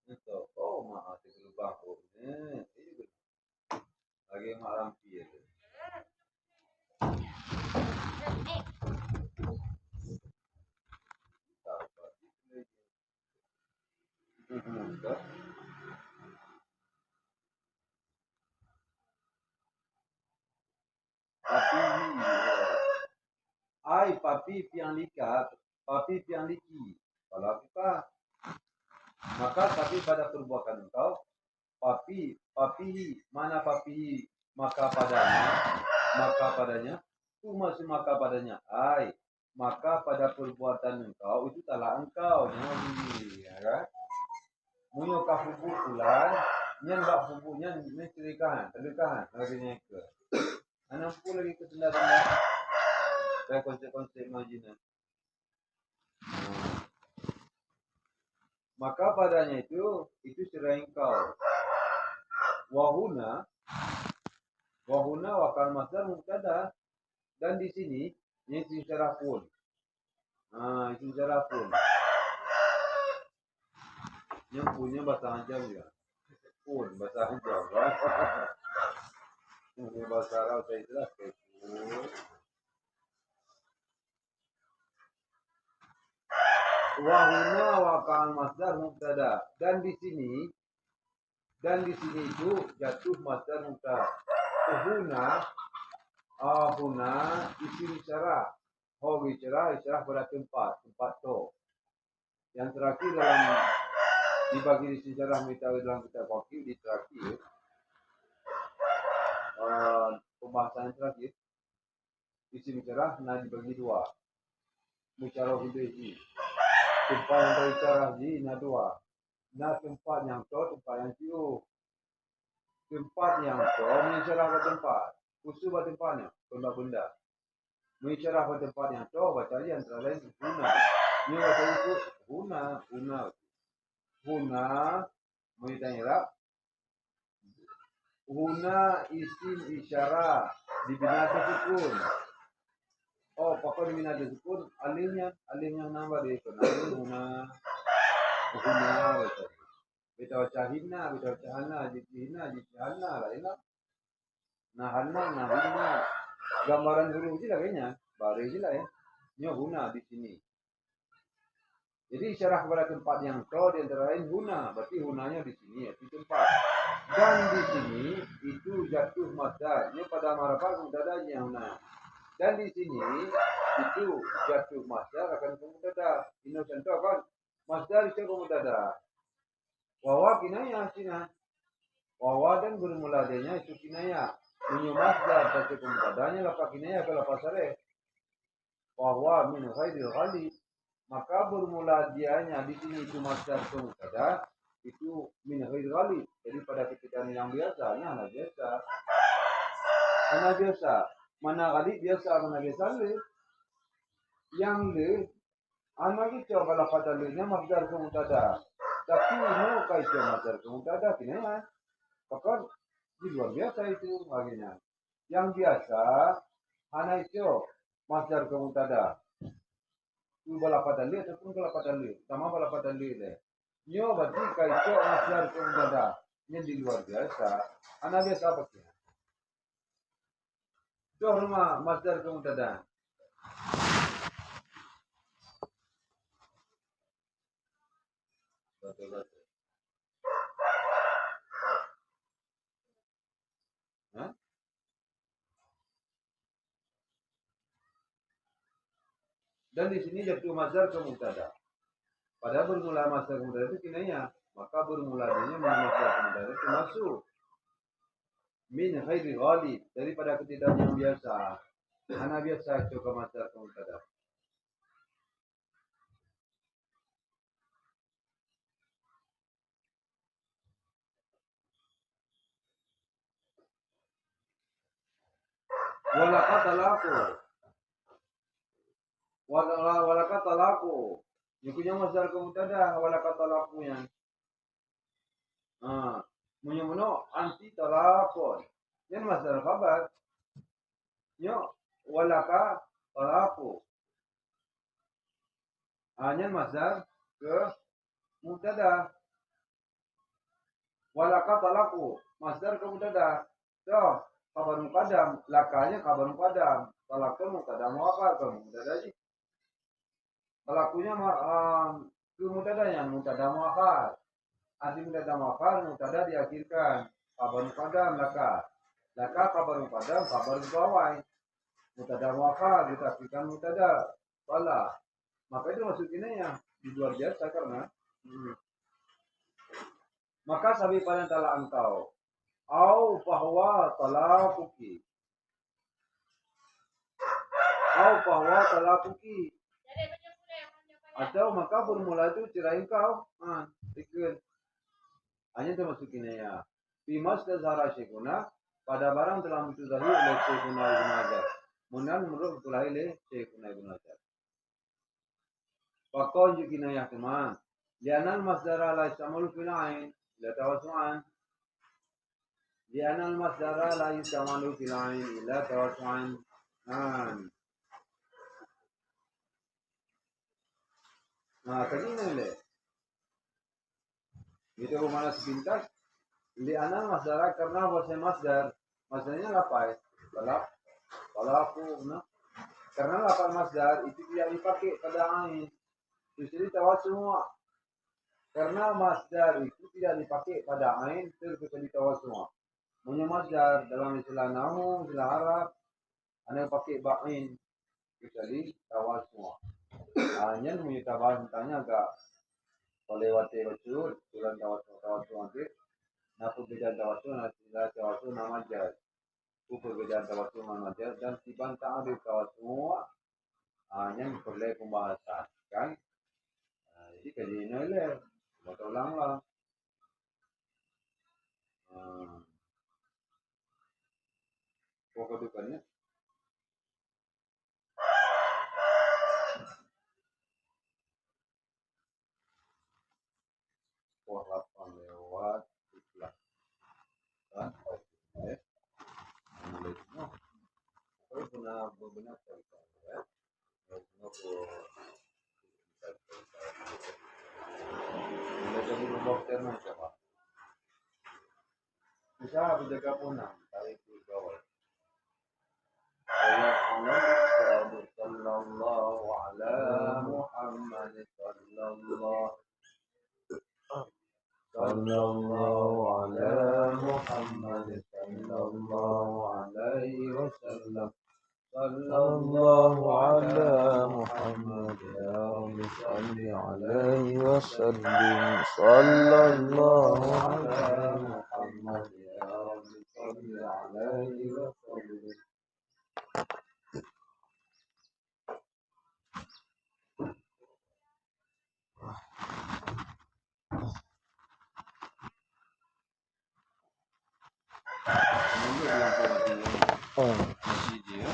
Itu maaf lupa aku. Ini lagi malam piye. Papi pianglika, papi piangliki. Kalau kita maka tapi pada perbuatan engkau papi mana papi maka padanya itu masih maka padanya maka pada perbuatan engkau itu telah engkau ya kan munyo ka fubu ulan nyen bak fubunya menceritakan terdekat lagi ke anak pun lagi ke tenda-tenda kayak konsep-konsep majinan maka padanya itu cerai engkau wahuna wakal masdar mubtada dan di sini ini isim syaraf pun isim syaraf pun yang punya bahasa Arab ya pun bahasa Arab yang bahasa Arab saya jelas pun wahuna wakal masdar mubtada dan di sini itu jatuh masdar mubtada huna isim syaraf isyarah pada tempat to yang terakhir dalam dibagi isim syarah mitawi dalam kitab wakil di terakhir pembahasan terakhir isim syarah dibagi dua musyarah hudaisi tempat yang berbicara di dua tempat yang to tempat yang tiu tempat yang to mensyarah ke tempat Usul buat tempatnya, benda-benda. Mencerah buat tempatnya, to baca aja antara lain guna. Ini baca itu guna. Menitanya guna isim isyarah di binasa sukun. Oh, pokok di binasa sukun, alihnya nambah di itu. Guna baca. Beta baca hina, jihana lah ini. Nah hina. Gambaran huruf sih lah kayaknya. Baru sih lah ya. Ini guna di sini. Jadi isyarah kepada tempat yang to di antara lain guna. Berarti gunanya di sini ya, di tempat. Dan di sini itu jatuh masdar. Ini pada marafat mubtada'nya guna. Dan di sini itu jatuh masdar akan ke mubtada'. Ini contoh kan masdar itu ke mubtada'. Wawa kinaya sina. Wawa dan bermula adanya itu kinaya. Ini masdar tapi ke mubtada'nya lapak kinaya ke lapak sareh. Wawa min ghairil ghalib. Maka bermula dianya di sini itu masdar ke mubtada itu min ghairil ghalib. Jadi pada ketika yang biasanya anak biasa. Mana ghalib biasa, mana biasa le. Yang le anak itu kalau pada le-nya masdar ke mubtada. Tapi ini kaitnya masdar ke mubtada kinaya. Maka di luar biasa itu baginya. Yang biasa anak itu masdar ke mubtada. Itu balapatan li ataupun balapatan li. Sama balapatan li deh. Nyo berarti kaito masdar ke mubtada. Ini di luar biasa. Anak biasa apa sih? Itu rumah masdar ke mubtada. Betul. Hah? Dan di sini jatuh masdar ke mubtada. Pada bermula masdar ke mubtada itu kinaya. Maka bermulanya masdar ke mubtada itu masuk min ghairi ghalib daripada ketidaknya yang biasa. Anak biasa itu ke masdar ke mubtada. Walakat talaku. Yukunya masdar ke mubtada walakat talakunya. Munyo anti talakon. Yan masdar khabar. Nyo walaka talaku. Yan masdar ke mubtada. Walaka talaku. Masdar ke mubtada. So, kabar muqaddam, lakanya kabar muqaddam. Talakun muqaddam muakhar ke mubtada aja. Talakunya ke mubtadanya mubtada muakhar. Arti mubtada muakhar mubtada diakhirkan. Kabar muqaddam laka. Laka kabar muqaddam kabar bawai. Mubtada muakhar diakhirkan mubtada. Wala. Maka itu masukinnya ya di luar biasa karena maka sabi pada tala engkau. Au bahwa talakuki. Au bahwa talakuki. Atau maka formula itu cerai engkau. Ikut. Hanya termasukinnya ya. Fimas tazhara syekuna pada barang telah ditudahi oleh Syekhuna Ibn Hajar. Munan menurut ditudahi oleh Syekhuna Ibn Hajar. Fakon jukina ya teman. Lianal masdara la istamul fil ain la tawassu'an. Lianal masdara la istamul fil ain illa tawassu'an. Tadi ini itu mana sepintas lianal masdara karena bahasa masdar masdarnya apa ya? Kalau aku karena lapan masdar itu tidak dipakai pada ain. Jadi tahu semua. Karena masdar itu tidak dipakai pada ain terkecuali tahu semua. Punya masdar dalam istilah nahu, istilah Arab, ada pakai ba'in kecuali tahu semua. Hanya punya tahu tanya agak lewat rasul, tulan tahu semua nanti. Nah perbedaan tahu semua nanti nama jas. Perbedaan tahu semua nama jas dan tiban tak ada tahu semua. Hanya perlu pembahasan kan. Jadi kajian ini lah, mau ulang lah. Oh, kedudukannya. Oh, 8 lewat 11 kan? Oke. Mulai semua. Kalau benar-benar ya. Mulai sebelum dokter siapa? Bisa menjaga punah. Tarik ke bawah. Sallallahu ala Muhammad sallallahu ala Muhammad sallallahu alaihi wasallam. Sallallahu ala Muhammad ya Rabbi salli alaihi wasallim. Sallallahu ala Muhammad ya Rabbi salli alaihi wasallim. Masih dia.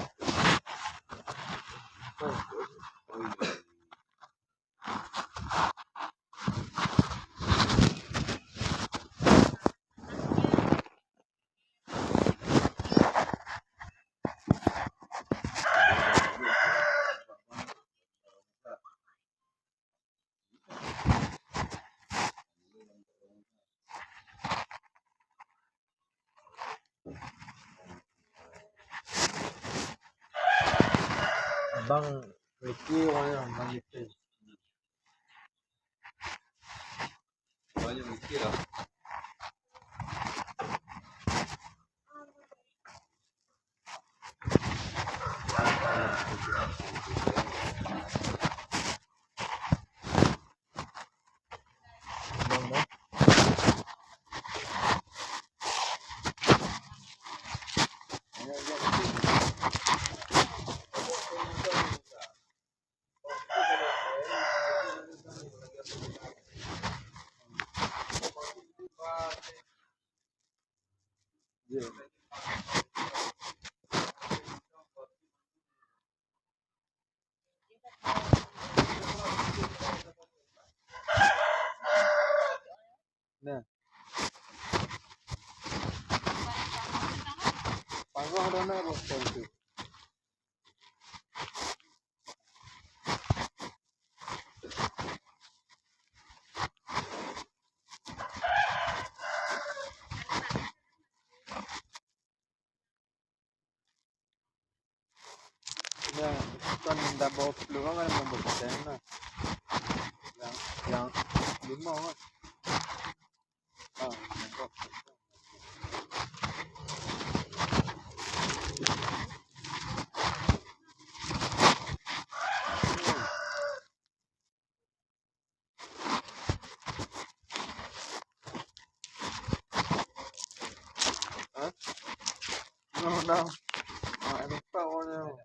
Bang Ricky orangnya Bang Ricky. Banyak mikir lah. Bang. Nah, panggung ada nak bos itu. Nah, kan double peluang kan memberikan nah. Yang 5 kan. Nampak. No. Lupa orangnya.